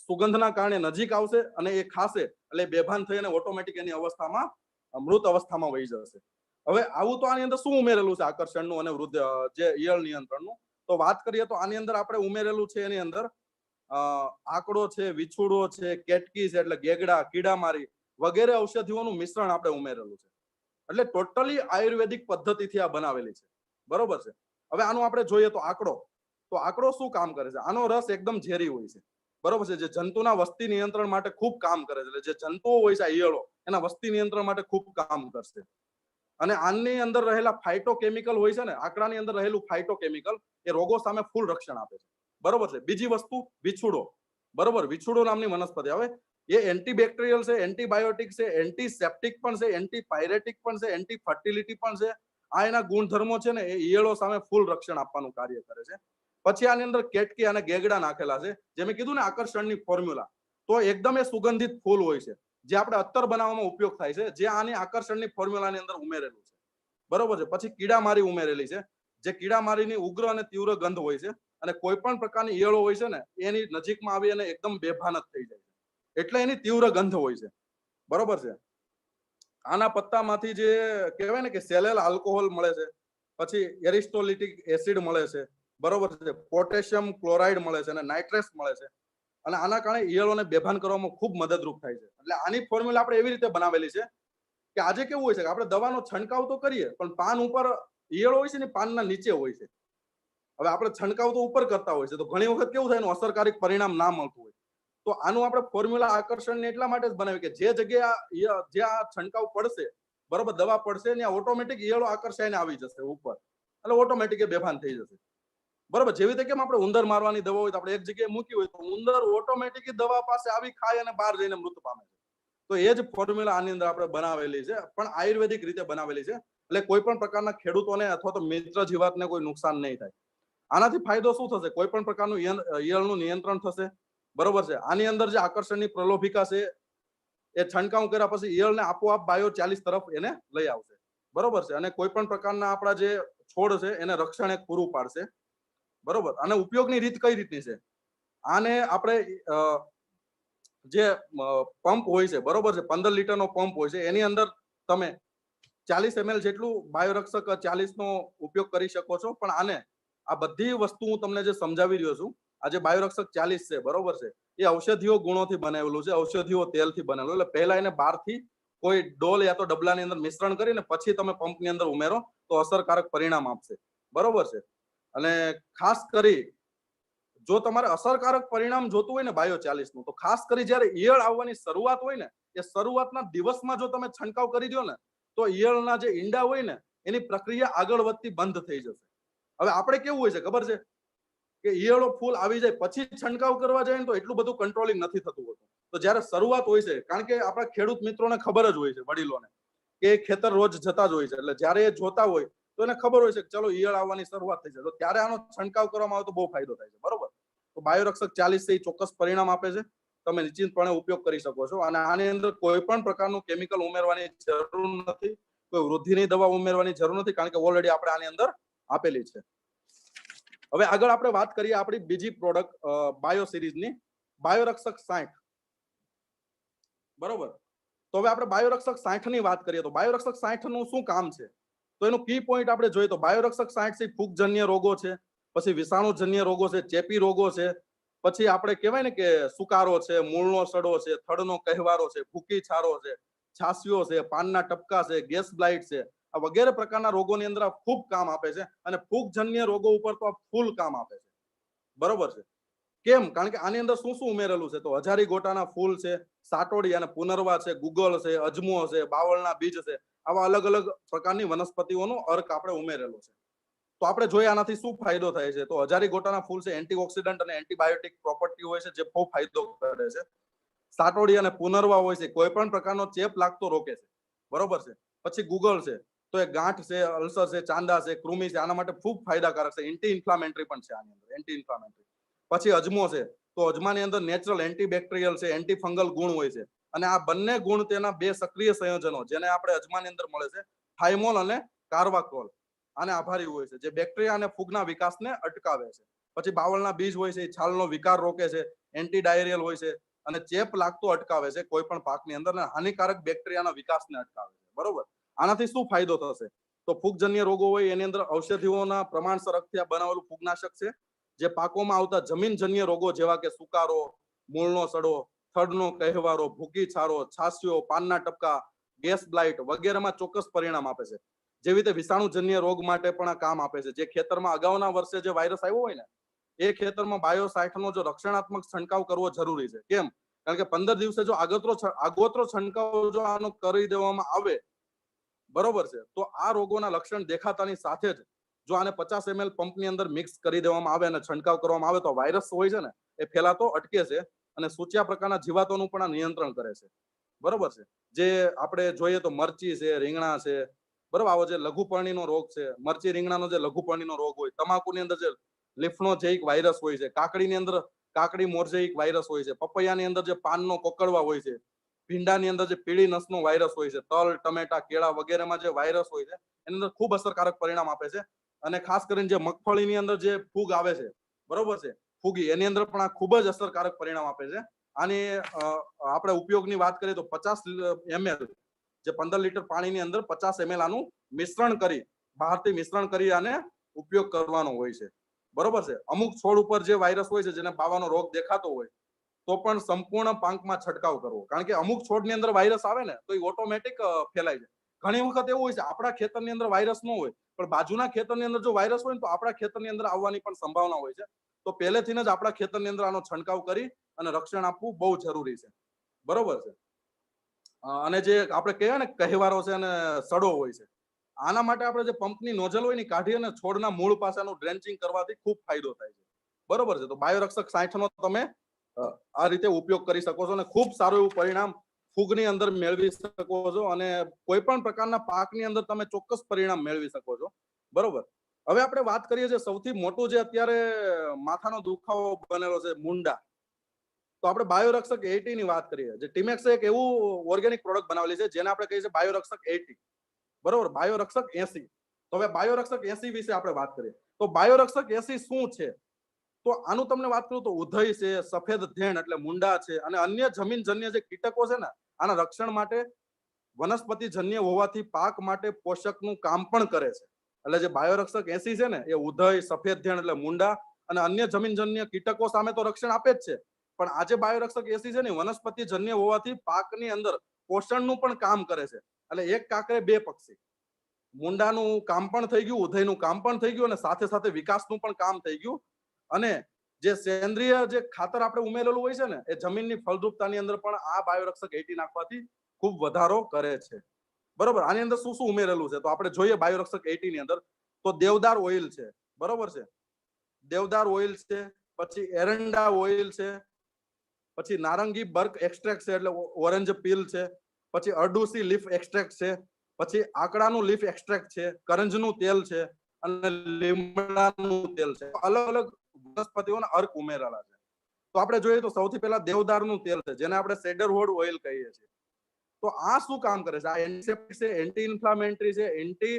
સુગંધના કારણે નજીક આવશે અને એ ખાશે એટલે બેભાન થઈ અને ઓટોમેટિક એની અવસ્થામાં મૃત અવસ્થામાં વહી જશે. હવે આવું તો આની અંદર શું ઉમેરેલું છે આકર્ષણનું અને વૃદ્ધ જે ઈયળ નિયંત્રણનું? તો વાત કરીએ તો આની અંદર આપણે ઉમેરેલું છે એની અંદર આંકડો છે, વિછુડો છે, કેટકી છે એટલે ગેગડા, કીડામારી વગેરે ઔષધિઓનું મિશ્રણ આપણે ઉમેરેલું છે. એટલે ટોટલી આયુર્વેદિક પદ્ધતિથી આ બનાવેલી છે. બરોબર છે? હવે આનું આપણે જોઈએ તો આંકડો શું કામ કરે છે? આનો રસ એકદમ ઝેરી હોય છે. બરોબર છે? જે જંતુના વસ્તી નિયંત્રણ માટે ખૂબ કામ કરે છે. એટલે જે જંતુઓ હોય છે ઈયળો, એના વસ્તી નિયંત્રણ માટે ખૂબ કામ કરશે. અને આની અંદર રહેલા ફાઇટોકેમિકલ હોય છે ને, આંકડાની અંદર રહેલું ફાઇટોકેમિકલ એ રોગો સામે ફૂલ રક્ષણ આપે છે. બરોબર છે? બીજી વસ્તુ વિછુડો. બરોબર? વિછુડો નામની વનસ્પતિ. હવે એ એન્ટીબેક્ટેરિયલ છે, એન્ટીબાયોટિક છે, એન્ટીસેપ્ટિક પણ છે, એન્ટીપાયરેટિક પણ છે, એન્ટી ફર્ટિલિટી પણ છે. આ એના ગુણધર્મો છે ને એ ઈયળો સામે ફૂલ રક્ષણ આપવાનું કાર્ય કરે છે. પછી આની અંદર કેટકી અને ગેગડા નાખેલા છે. જે મેં કીધું ને આકર્ષણની ફોર્મ્યુલા, તો એકદમ એ સુગંધિત ફૂલ હોય છે જે આપણે અત્તર બનાવવામાં ઉપયોગ થાય છે, જે આની આકર્ષણની ફોર્મ્યુલાની અંદર ઉમેરેલું છે. બરોબર છે? પછી કીડામારી ઉમેરેલી છે, જે કીડામારીની ઉગ્ર અને તીવ્ર ગંધ હોય છે અને કોઈ પણ પ્રકારની ઈયળો હોય છે ને એની નજીકમાં આવી અને એકદમ બેભાન જ થઈ જાય છે. એટલે એની તીવ્ર ગંધ હોય છે. બરોબર છે? આના પત્તામાંથી જે કહેવાય ને કે સેલેલ આલ્કોહોલ મળે છે, પછી એરિસ્ટોલિટિક એસિડ મળે છે. બરોબર છે? પોટેશિયમ ક્લોરાઇડ મળે છે અને નાઇટ્રેસ મળે છે. અને આના કારણે ઈયળોને બેભાન કરવામાં ખૂબ મદદરૂપ થાય છે. એટલે આની ફોર્મ્યુલા આપણે એવી રીતે બનાવેલી છે કે આજે કેવું હોય છે કે આપણે દવાનો છંટકાવ તો કરીએ પણ પાન ઉપર ઈયળો હોય છે ને પાનના નીચે હોય છે. હવે આપણે છંટકાવ તો ઉપર કરતા હોય છે તો ઘણી વખત કેવું થાય એનું અસરકારક પરિણામ ના મળતું હોય. તો આનું આપણે ફોર્મ્યુલા આકર્ષણને એટલા માટે જ બનાવ્યું કે જે જગ્યાએ જે આ છંટકાવ પડશે, બરોબર, દવા પડશે ત્યાં ઓટોમેટિક ઈયળો આકર્ષાઈને આવી જશે ઉપર, એટલે ઓટોમેટિક એ બેભાન થઈ જશે. બરોબર? જેવી રીતે કેમ આપણે ઉંદર મારવાની દવા હોય તો આપણે એક જગ્યાએ મૂકી હોય તો ઉંદર ઓટોમેટિક દવા પાસે આવી ખાય અને બહાર જઈને મૃત પામે છે. તો એ જ ફોર્મ્યુલા આની અંદર આપણે બનાવેલી છે, પણ આયુર્વેદિક રીતે બનાવેલી છે. એટલે કોઈ પણ પ્રકારના ખેડૂતોને અથવા તો મિત્ર જીવાતને કોઈ નુકસાન નહીં થાય. આનાથી ફાયદો શું થશે? કોઈ પણ પ્રકારનું ઈયળનું નિયંત્રણ થશે. બરોબર છે? આની અંદર જે આકર્ષણની પ્રલોભિકા છે એ છંટકાવ કર્યા પછી ઈયળને આપોઆપ બાયો 40 તરફ એને લઈ આવશે. બરોબર છે? અને કોઈ પણ પ્રકારના આપણા જે છોડ છે એને રક્ષણ એક પૂરું પાડશે. બરોબર? અને ઉપયોગની રીત કઈ રીતની છે? આને આપણે જે પંપ હોય છે, બરોબર છે, 15 લીટરનો પંપ હોય છે, એની અંદર તમે 40 ml જેટલું બાયોરક્ષક 40 નો ઉપયોગ કરી શકો છો. પણ આને આ બધી વસ્તુ હું તમને જે સમજાવી રહ્યો છું, આ જે બાયોરક્ષક 40 છે, બરોબર છે, એ ઔષધીય ગુણોથી બનાવેલું છે, ઔષધીય તેલથી બનેલું. એટલે પહેલા એને બહારથી કોઈ ડોલ યા તો ડબલાની અંદર મિશ્રણ કરીને પછી તમે પંપની અંદર ઉમેરો તો અસરકારક પરિણામ આપશે. બરોબર છે? અને ખાસ કરી જો તમારે અસરકારક પરિણામ જોતું હોય ને બાયો 40 નું, તો ખાસ કરી જ્યારે ઈયળ આવવાની શરૂઆત હોય ને એ શરૂઆતના દિવસમાં જો તમે છંટકાવ કરી દો ને તો ઈયળના જે ઈંડા હોય ને એની પ્રક્રિયા આગળ વધતી બંધ થઈ જશે. હવે આપણે કેવું હોય છે ખબર છે કે ઈયળો ફૂલ આવી જાય પછી છંટકાવ કરવા જાય ને તો એટલું બધું કંટ્રોલિંગ નથી થતું હોતું. તો જ્યારે શરૂઆત હોય છે, કારણ કે આપણા ખેડૂત મિત્રોને ખબર જ હોય છે, વડીલોને, કે ખેતર રોજ જતા જ હોય છે, એટલે જ્યારે એ જોતા હોય તો એને ખબર હોય છે કે ચલો ઈયળ આવવાની શરૂઆત થઈ છે, તો ત્યારે આનો છંટકાવ કરવામાં આવે તો બહુ ફાયદો થાય છે, બરોબર. તો બાયોરક્ષક 40 છે એ ચોક્કસ પરિણામ આપે છે, તમે નિશ્ચિતપણે ઉપયોગ કરી શકો છો. અને આની અંદર કોઈ પણ પ્રકારનું કેમિકલ ઉમેરવાની જરૂર નથી, કોઈ વૃદ્ધિની દવા ઉમેરવાની જરૂર નથી, કારણ કે ઓલરેડી આપણે આની અંદર આપેલી છે. હવે આગળ આપણે વાત કરીએ આપણી બીજી પ્રોડક્ટ બાયો સિરીઝની, બાયોરક્ષક 60, બરોબર. તો હવે આપણે બાયોરક્ષક 60 ની વાત કરીએ તો બાયોરક્ષક 60 નું શું કામ છે, તો એનું કી પોઈન્ટ આપણે જોઈએ તો બાયોરક્ષક 60 છે ફૂગજન્ય રોગો છે, પછી વિષાણુજન્ય રોગો છે, ચેપી રોગો છે, પછી આપણે કહેવાય ને કે સુકારો છે, મૂળનો સડો છે, થડનો કહેવારો છે, ભૂકી છારો છે, છાસિયો છે, પાનના ટપકા છે, ગેસ બ્લાઇટ છે, આ વગેરે પ્રકારના રોગોની અંદર આ ખૂબ કામ આપે છે. અને ફૂગજન્ય રોગો ઉપર તો આ ફૂલ કામ આપે છે, બરોબર છે. કેમ? કારણ કે આની અંદર શું શું ઉમેરેલું છે, તો હજારી ગોટાના ફૂલ છે, સાટોડી અને પુનર્વા છે, ગુગળ છે, અજમો છે, બાવળના બીજ છે, આવા અલગ અલગ પ્રકારની વનસ્પતિઓનો અર્ક આપણે ઉમેરેલો છે. તો આપણે જોઈએ આનાથી શું ફાયદો થાય છે, તો હજારી ગોટાના ફૂલ છે એન્ટીઓક્સિડન્ટ અને એન્ટીબાયોટિક પ્રોપર્ટી હોય છે, જે બહુ ફાયદો કરે છે. સાટોડી અને પુનર્વા હોય છે કોઈ પણ પ્રકારનો ચેપ લાગતો રોકે છે, બરોબર છે. પછી ગુગળ છે તો એ ગાંઠ છે, અલ્સર છે, ચાંદા છે, કૃમિ છે, આના માટે ખૂબ ફાયદાકારક છે, એન્ટી ઇન્ફ્લામેટરી પણ છે આની અંદર, એન્ટી ઇન્ફ્લામેટરી. પછી અજમો છે તો અજમાની અંદર નેચરલ એન્ટીબેક્ટેરિયલ છે, એન્ટી ફંગલ ગુણ હોય છે, અને આ બંને ગુણ તેના બે સક્રિય સંયોજનો જેને આપણે અજમાની અંદર મળે છે, થાઇમોલ અને કાર્વાકોલ, આને આભારી હોય છે, જે બેક્ટેરિયા અને ફૂગના વિકાસને અટકાવે છે. પછી બાવળના બીજ હોય છે, એ છાલનો વિકાર રોકે છે, એન્ટી ડાયરિયલ હોય છે, અને ચેપ લાગતો અટકાવે છે કોઈ પણ પાકની અંદર, હાનિકારક બેક્ટેરિયાના વિકાસને અટકાવે છે, બરોબર. આનાથી શું ફાયદો થશે, તો ફૂગજન્ય રોગો હોય એની અંદર ઔષધિઓના પ્રમાણસર અખત્યા બનાવેલું ફૂગનાશક છે, જે પાકોમાં આવતા જમીનજન્ય રોગો જેવા કે સુકારો, મૂળનો સડો, થડનો કહેવારો, ભૂકી છારો, છાસિયો, પાનના ટપકા, ગેસ બ્લાઇટ વગેરેમાં ચોક્કસ પરિણામ આપે છે. જેવી રીતે વિષાણુજન્ય રોગ માટે પણ આ કામ આપે છે. જે ખેતરમાં અગાઉના વર્ષે જે વાયરસ આવ્યો હોય ને, એ ખેતરમાં બાયો 60 નો જો રક્ષણાત્મક છંટકાવ કરવો જરૂરી છે. કેમ? કારણ કે 15 દિવસે જો આગોતરો છંટકાવ જો આનો કરી દેવામાં આવે, બરોબર છે, તો આ રોગોના લક્ષણ દેખાતાની સાથે જ જો આને 50 ml પંપની અંદર મિક્સ કરી દેવામાં આવે અને છંટકાવ કરવામાં આવે તો વાયરસ હોય છે ને એ ફેલાતો અટકે છે, અને સૂચ્યા પ્રકારના જીવાતોનું પણ આ નિયંત્રણ કરે છે, બરોબર છે. જે આપણે જોઈએ તો મરચી છે, રીંગણા છે, બરોબર, આવો જે લઘુપર્ણીનો રોગ છે, મરચી રીંગણાનો જે લઘુપર્ણીનો રોગ હોય, તમાકુની અંદર જે લિફ્નોજેઇક વાયરસ હોય છે, કાકડીની અંદર કાકડી મોર્ઝેઇક વાયરસ હોય છે, પપૈયાની અંદર જે પાનનો કોકડવા હોય છે, ભીંડાની અંદર જે પીળી નસનો વાયરસ હોય છે, તલ, ટમેટા, કેળા વગેરેમાં જે વાયરસ હોય છે એની અંદર ખૂબ અસરકારક પરિણામ આપે છે. અને ખાસ કરીને જે મગફળીની અંદર જે ફૂગ આવે છે, બરોબર છે, ફૂગી, એની અંદર પણ આ ખૂબ જ અસરકારક પરિણામ આપે છે. આની આપણે ઉપયોગની વાત કરીએ તો 50 ml, જે 15 લીટર પાણીની અંદર 50 ml આનું મિશ્રણ કરી, બહારથી મિશ્રણ કરી આને ઉપયોગ કરવાનો હોય છે, બરોબર છે. અમુક છોડ ઉપર જે વાયરસ હોય છે જેને બાવાનો રોગ દેખાતો હોય તો પણ સંપૂર્ણ પાંખમાં છંટકાવ કરવો, કારણ કે અમુક છોડની અંદર વાયરસ આવે ને તો એ ઓટોમેટિક ફેલાય છે. ઘણી વખત એવું હોય છે આપણા ખેતરની અંદર વાયરસ ન હોય પણ બાજુના ખેતરની અંદર જો વાયરસ હોય ને તો આપણા ખેતરની અંદર આવવાની પણ સંભાવના હોય છે. તો પહેલેથી જ આપણા ખેતરની અંદર આનો છંટકાવ કરી અને રક્ષણ આપવું બહુ જરૂરી છે, બરોબર છે. અને જે આપણે કહીએ ને કહેવારો છે અને સડો હોય છે, આના માટે આપણે જે પંપની નોઝલ હોય ને કાઢી અને છોડના મૂળ પાસેનું ડ્રેન્ચિંગ કરવાથી ખૂબ ફાયદો થાય છે, બરોબર છે. તો બાયોરક્ષક 60 નો તમે આ રીતે ઉપયોગ કરી શકો છો અને ખૂબ સારું એવું પરિણામ ફૂગની અંદર મેળવી શકો છો, અને કોઈ પણ પ્રકારના પાકની અંદર તમે ચોક્કસ પરિણામ મેળવી શકો છો, બરોબર. હવે આપણે વાત કરીએ છીએ સૌથી મોટું જે અત્યારે માથાનો દુખાવો બનેલો છે, મુંડા, તો આપણે બાયોરક્ષક 80 ની વાત કરીએ. જે ટીમેક્સે એક એવું ઓર્ગેનિક પ્રોડક્ટ બનાવેલી છે જેને આપણે કહીએ છીએ બાયોરક્ષક 80, બરોબર, બાયોરક્ષક 80. તો હવે બાયોરક્ષક 80 વિશે આપણે વાત કરીએ તો બાયોરક્ષક 80 શું છે, તો આનું તમને વાત કરું તો ઉધઈ છે, સફેદ ધેણ એટલે મુંડા છે, અને અન્ય જમીનજન્ય જે કીટકો છે ને આના રક્ષણ માટે વનસ્પતિજન્ય હોવાથી પાક માટે પોષકનું કામ પણ કરે છે. એટલે જે બાયોરક્ષક 80 છે ને એ ઉધઈ, સફેદ ધેણ એટલે મુંડા અને અન્ય જમીનજન્ય કીટકો સામે તો રક્ષણ આપે જ છે, પણ આજે બાયોરક્ષક 80 છે ને વનસ્પતિજન્ય હોવાથી પાકની અંદર પોષણનું પણ કામ કરે છે. એટલે એક કાંકરે બે પક્ષી, મુંડાનું કામ પણ થઈ ગયું, ઉધઈનું કામ પણ થઈ ગયું, અને સાથે સાથે વિકાસનું પણ કામ થઈ ગયું. અને જે સેન્દ્રિય જે ખાતર આપણે ઉમેરેલું હોય છે ને એ જમીનની ફળદ્રુપતાની અંદર પણ આ બાયોરક્ષક 80 નાખવાથી ખૂબ વધારો કરે છે, બરોબર. આની અંદર શું શું ઉમેરેલું છે તો આપણે જોઈએ બાયોરક્ષક 80 ની અંદર તો દેવદાર ઓઇલ છે, બરોબર છે, દેવદાર ઓઇલ છે, પછી એરંડા ઓઇલ છે, પછી નારંગી બર્ક એક્સ્ટ્રેક્ટ છે એટલે ઓરેન્જ પીલ છે, પછી અરડુસી લીફ એક્સ્ટ્રેક્ટ છે, પછી આકડાનું લીફ એક્સ્ટ્રેક્ટ છે, કરંજનું તેલ છે અને લીમડાનું તેલ છે. અલગ અલગ વનસ્પતિઓના અર્ક ઉમેરેલા છે. તો આપણે જોઈએ તો સૌથી પહેલા દેવદારનું તેલ છે, જેને આપણે સેડરવુડ ઓઇલ કહીએ છીએ. તો આ શું કામ કરે છે? આ એન્ટિસેપ્ટિક છે, એન્ટી ઇન્ફ્લામેટરી છે, એન્ટી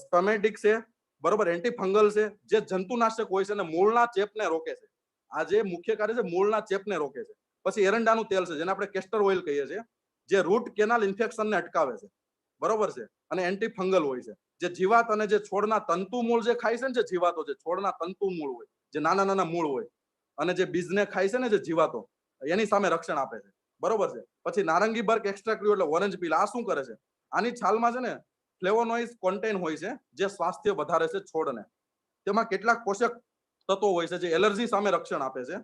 સ્ટમેટિક છે, બરોબર, એન્ટી ફંગલ છે, જે જંતુનાશક હોય છે અને મૂળના ચેપને રોકે છે. આ જે મુખ્ય કાર્ય છે, મૂળના ચેપને રોકે છે. પછી એરંડાનું તેલ છે, જેને આપણે કેસ્ટર ઓઇલ કહીએ છીએ, જે રૂટ કેનાલ ઇન્ફેક્શનને અટકાવે છે, બરોબર છે, અને એન્ટી ફંગલ હોય છે. જે જીવાત અને જે છોડના તંતુ મૂળ જે ખાય છે ને, જે જીવાતો, જે છોડના તંતુ મૂળ હોય, જે નાના નાના મૂળ હોય અને જે બીજને ખાય છે ને, જે જીવાતો, એની સામે રક્ષણ આપે છે, બરોબર છે. પછી નારંગી બર્ક એક્સ્ટ્રેક્ટ એટલે ઓરેન્જ પીલ, આ શું કરે છે? આની છાલમાં છે ને ફ્લેવોનોઇડ્સ કોન્ટેન હોય છે, જે સ્વાસ્થ્ય વધારે છે છોડને. તેમાં કેટલાક પોષક તત્વો હોય છે જે એલર્જી સામે રક્ષણ આપે છે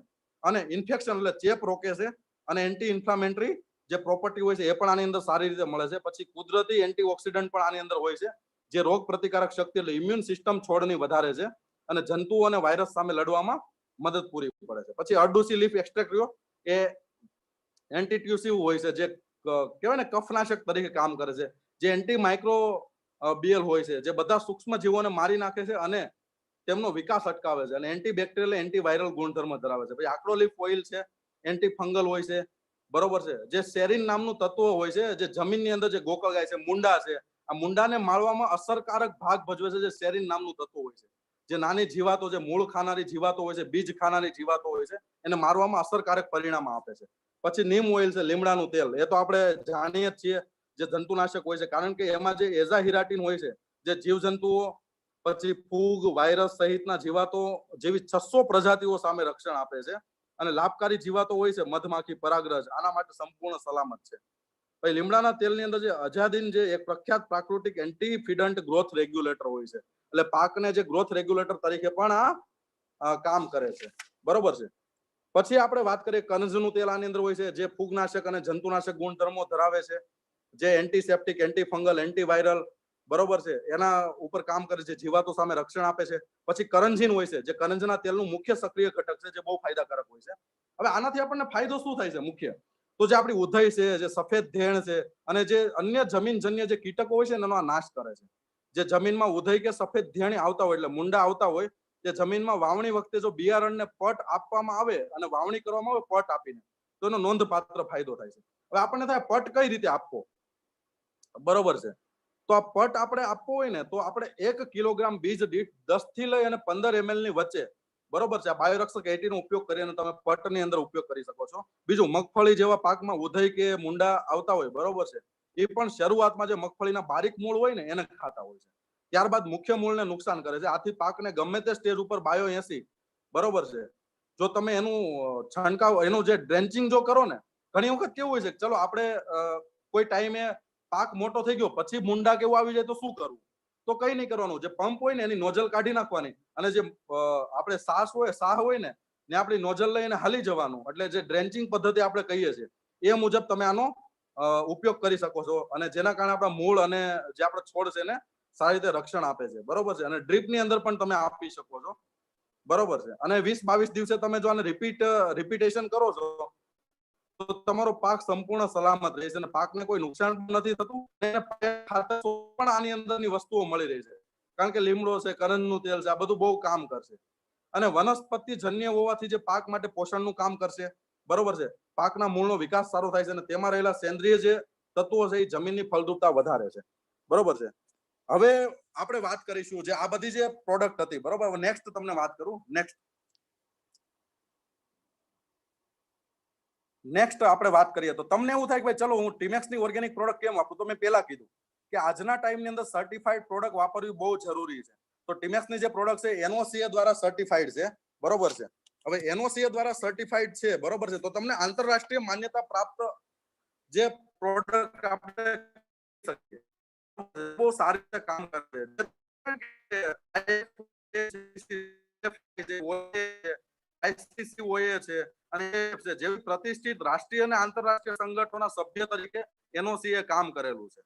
અને ઇન્ફેક્શન એટલે ચેપ રોકે છે અને એન્ટી ઇન્ફ્લામેટરી જે પ્રોપર્ટી હોય છે એ પણ આની અંદર સારી રીતે મળે છે. પછી કુદરતી એન્ટીઓક્સિડન્ટ પણ આની અંદર હોય છે, જે રોગ પ્રતિકારક શક્તિ એટલે ઇમ્યુન સિસ્ટમ છોડની વધારે છે અને જંતુઓ અને વાયરસ સામે લડવામાં મદદ પૂરી પડે છે. પછી અરડુસી લીફ એક્સ્ટ્રેક્ટ એ એન્ટીટ્યુસિવ હોય છે, જે કહેવાય ને કફનાશક તરીકે કામ કરે છે, જે એન્ટી માઇક્રો બીએલ હોય છે, જે બધા સૂક્ષ્મ જીવોને મારી નાખે છે અને તેમનો વિકાસ અટકાવે છે અને એન્ટીબેક્ટેરિયલ એન્ટીવાયરલ ગુણધર્મ ધરાવે છે. પછી આકડો લીફ ઓઇલ છે, એન્ટી ફંગલ હોય છે, બરોબર છે. જે સેરિન નામનું તત્વ હોય છે, જે જમીનની અંદર જે ગોકળગાય છે, મુંડા છે, આ મુંડાને મારવામાં અસરકારક ભાગ ભજવે છે, જે સેરિન નામનું તત્વ હોય છે. જે નાની જીવાતો, જે મૂળ ખાનારી જીવાતો હોય છે, બીજ ખાનારી જીવાતો હોય છે, એને મારવામાં અસરકારક પરિણામ આપે છે. પછી નીમ ઓઇલ છે, લીમડાનું તેલ, એ તો આપણે જાણીએ જ છીએ, જે જંતુનાશક હોય છે, કારણ કે એમાં જે એઝાહિરાટીન હોય છે, જે જીવજંતુઓ, પછી ફૂગ, વાયરસ સહિતના જીવાતો જેવી 600 પ્રજાતિઓ સામે રક્ષણ આપે છે અને લાભકારી જીવાતો હોય છે, મધમાખી, પરાગરજ, આના માટે સંપૂર્ણ સલામત છે. પછી લીમડાના તેલની અંદર જે અજાદીન, જે એક પ્રખ્યાત પ્રાકૃતિક એન્ટીફિડન્ટ ગ્રોથ રેગ્યુલેટર હોય છે, એટલે પાકને જે ગ્રોથ રેગ્યુલેટર તરીકે પણ આ કામ કરે છે, બરોબર છે. પછી આપણે વાત કરીએ કનજનું તેલ આની અંદર હોય છે, જે ફૂગનાશક અને જંતુનાશક ગુણધર્મો ધરાવે છે, જે એન્ટીસેપ્ટિક, એન્ટીફંગલ, એન્ટીવાયરલ, બરોબર છે, એના ઉપર કામ કરે છે, જીવાતો સામે રક્ષણ આપે છે. પછી કરંજીન હોય છે, જે કરંજના તેલનું મુખ્ય સક્રિય ઘટક છે, જે બહુ ફાયદાકારક હોય છે. હવે આનાથી આપણને ફાયદો શું થાય છે મુખ્ય? તો જે આપણી ઉધઈ છે, જે સફેદ ધેણ છે અને જે અન્ય જમીનજન્ય જે કીટકો હોય છે એનો નાશ કરે છે. જે જમીનમાં ઉધઈ કે સફેદ ધેણી આવતા હોય, એટલે મુંડા આવતા હોય, જે જમીનમાં વાવણી વખતે જો બિયારણને પટ આપવામાં આવે અને વાવણી કરવામાં આવે પટ આપીને, તો એનો નોંધપાત્ર ફાયદો થાય છે. હવે આપણને થાય પટ કઈ રીતે આપવો, બરોબર છે. તો આ પટ આપણે આપવો હોય ને, તો આપણે 1 કિલોગ્રામ બીજ દીઠ 10 થી લઈ અને 15 ml ની વચ્ચે, બરોબર છે, આ બાયોરક્ષક 80 નો ઉપયોગ કરીને તમે પટની અંદર ઉપયોગ કરી શકો છો. બીજું, મગફળી જેવા પાકમાં ઉધઈ કે મુંડા આવતા હોય, બરોબર છે, એ પણ શરૂઆતમાં જે મગફળીના બારીક મૂળ હોય ને એને ખાતા હોય છે. ત્યારબાદ મુખ્ય મૂળને નુકસાન કરે છે. આથી પાકને ગમે તે સ્ટેજ ઉપર બાયો 80, બરોબર છે, જો તમે એનું છંટકાવ, એનું જે ડ્રેન્ચિંગ જો કરો ને, ઘણી વખત કેવું હોય છે, ચલો આપણે કોઈ ટાઈમે પાક મોટો થઈ ગયો પછી મુંડા કેવું આવી જાય તો શું કરવું? તો કઈ નહીં કરવાનું, જે પંપ હોય ને એની નોઝલ કાઢી નાખવાની અને જે આપણે સાહ હોય ને આપણી નોઝલ લઈને હાલી જવાનું, એટલે જે ડ્રેન્ચિંગ પદ્ધતિ આપણે કહીએ છીએ એ મુજબ તમે આનો ઉપયોગ કરી શકો છો અને જેના કારણે આપણા મૂળ અને જે આપણો છોડ છે એને સારી રીતે રક્ષણ આપે છે, બરોબર છે. અને ડ્રીપની અંદર પણ તમે આપી શકો છો, બરોબર છે. અને 20-22 દિવસે તમે જો આને રિપીટેશન કરો છો તો તમારો પાક સંપૂર્ણ સલામત રહેશે અને પાકને કોઈ નુકસાન નથી થતું. ખાતર પણ આની અંદરની વસ્તુઓ મળી રહી છે, કારણ કે લીમડો છે, કરંજનું તેલ છે, આ બધું બહુ કામ કરશે. અને વનસ્પતિ જન્ય હોવાથી જે પાક માટે પોષણનું કામ કરશે, બરોબર છે. પાકના મૂળનો વિકાસ સારો થાય છે અને તેમાં રહેલા સેન્દ્રિય જે તત્વો છે એ જમીનની ફળદ્રુપતા વધારે છે, બરોબર છે. હવે આપણે વાત કરીશું જે આ બધી જે પ્રોડક્ટ હતી, બરોબર. નેક્સ્ટ તમને વાત કરું. નેક્સ્ટ આપણે વાત કરીએ તો તમને એવું થાય કે ભાઈ ચલો હું ટીમેક્સની ઓર્ગેનિક પ્રોડક્ટ કેમ વાપરું? તો મેં પહેલા કીધું કે આજના ટાઈમની અંદર સર્ટિફાઈડ પ્રોડક્ટ વાપરવી બહુ જરૂરી છે. તો ટીમેક્સની જે પ્રોડક્ટ છે એનઓસીએ દ્વારા સર્ટિફાઈડ છે, બરોબર છે. હવે એનઓસીએ દ્વારા સર્ટિફાઈડ છે, બરોબર છે, તો તમને આંતરરાષ્ટ્રીય માન્યતા પ્રાપ્ત જે પ્રોડક્ટ આપણે શકીએ, બહુ સારી રીતે કામ કરે છે. આઈસીસીઓએ છે અને જેવી પ્રતિષ્ઠિત રાષ્ટ્રીય અને આંતરરાષ્ટ્રીય સંગઠનોના સભ્ય તરીકે એનઓસીએ કામ કરેલું છે.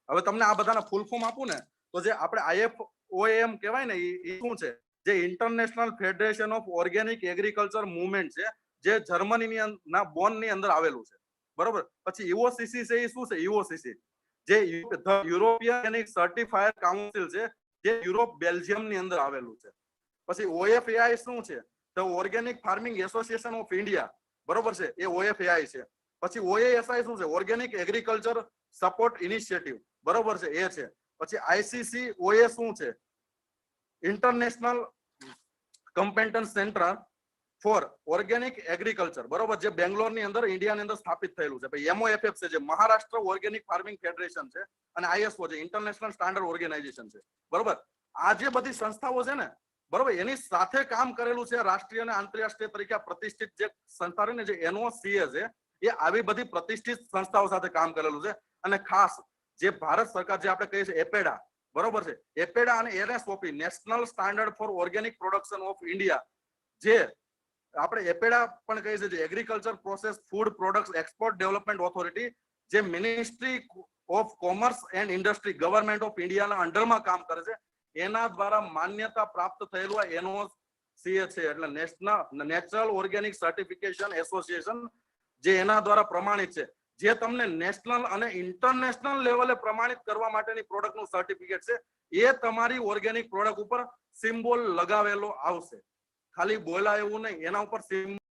હવે તમને આ બધાના ફૂલ ફોર્મ આપું ને, તો જે આપણે આઈએફઓએમ કહેવાય ને એ શું છે? જે international federation of organic agriculture movement છે, જે જર્મનીની ના બોનની અંદર આવેલું છે, બરોબર. પછી ઈઓસીસી છે, એ શું છે? ઈઓસીસી જે યુરોપિયન સર્ટિફાયર કાઉન્સિલ છે, જે યુરોપ બેલ્જિયમ ની અંદર આવેલું છે. પછી OFAI શું છે? તો organic farming association of India, બરોબર છે, એ OFAI છે. પછી OASI શું છે? ઓર્ગેનિક એગ્રીકલ્ચર સપોર્ટ ઇનિશિયેટિવ, બરોબર છે, એ છે. પછી ICCOA શું છે? International competence centre for organic agriculture, બરોબર, જે બેંગ્લોર ની અંદર ઇન્ડિયા ની અંદર સ્થાપિત થયેલું છે. પછી MOFF છે, જે મહારાષ્ટ્ર ઓર્ગેનિક ફાર્મિંગ ફેડરેશન છે. અને ISO છે, ઇન્ટરનેશનલ સ્ટાન્ડર્ડ ઓર્ગેનાઇઝેશન છે, બરોબર. આ જે બધી સંસ્થાઓ છે ને, બરોબર, એની સાથે કામ કરેલું છે રાષ્ટ્રીય અને આંતરરાષ્ટ્રીય તરીકે પ્રતિષ્ઠિત જે સંસ્થા ને, જે NOCA છે, એ આવી બધી પ્રતિષ્ઠિત સંસ્થાઓ સાથે કામ કરેલું છે. અને ખાસ જે ભારત સરકાર, જે આપણે કહીએ છીએ એપેડા, બરોબર છે, એપેડા અને NSOP, national standard for organic production of India, જે આપણે એપેડા પણ કહીએ છીએ, agriculture process food products export development authority, જે ministry of commerce and industry, government of ઇન્ડિયાના અંડરમાં કામ કરે છે, એના દ્વારા માન્યતા પ્રાપ્ત થયેલું NOCA છે, એટલે નેચરલ ઓર્ગેનિક સર્ટિફિકેશન એસોસિએશન, જે એના દ્વારા પ્રમાણિત છે, જે તમને નેશનલ અને ઇન્ટરનેશનલ લેવલે પ્રમાણિત કરવા માટેની પ્રોડક્ટનું સર્ટિફિકેટ છે. એ તમારી ઓર્ગેનિક પ્રોડક્ટ ઉપર સિમ્બોલ લગાવેલો આવશે, ખાલી બોલા એવું નહીં, એના ઉપર સિમ્બોલ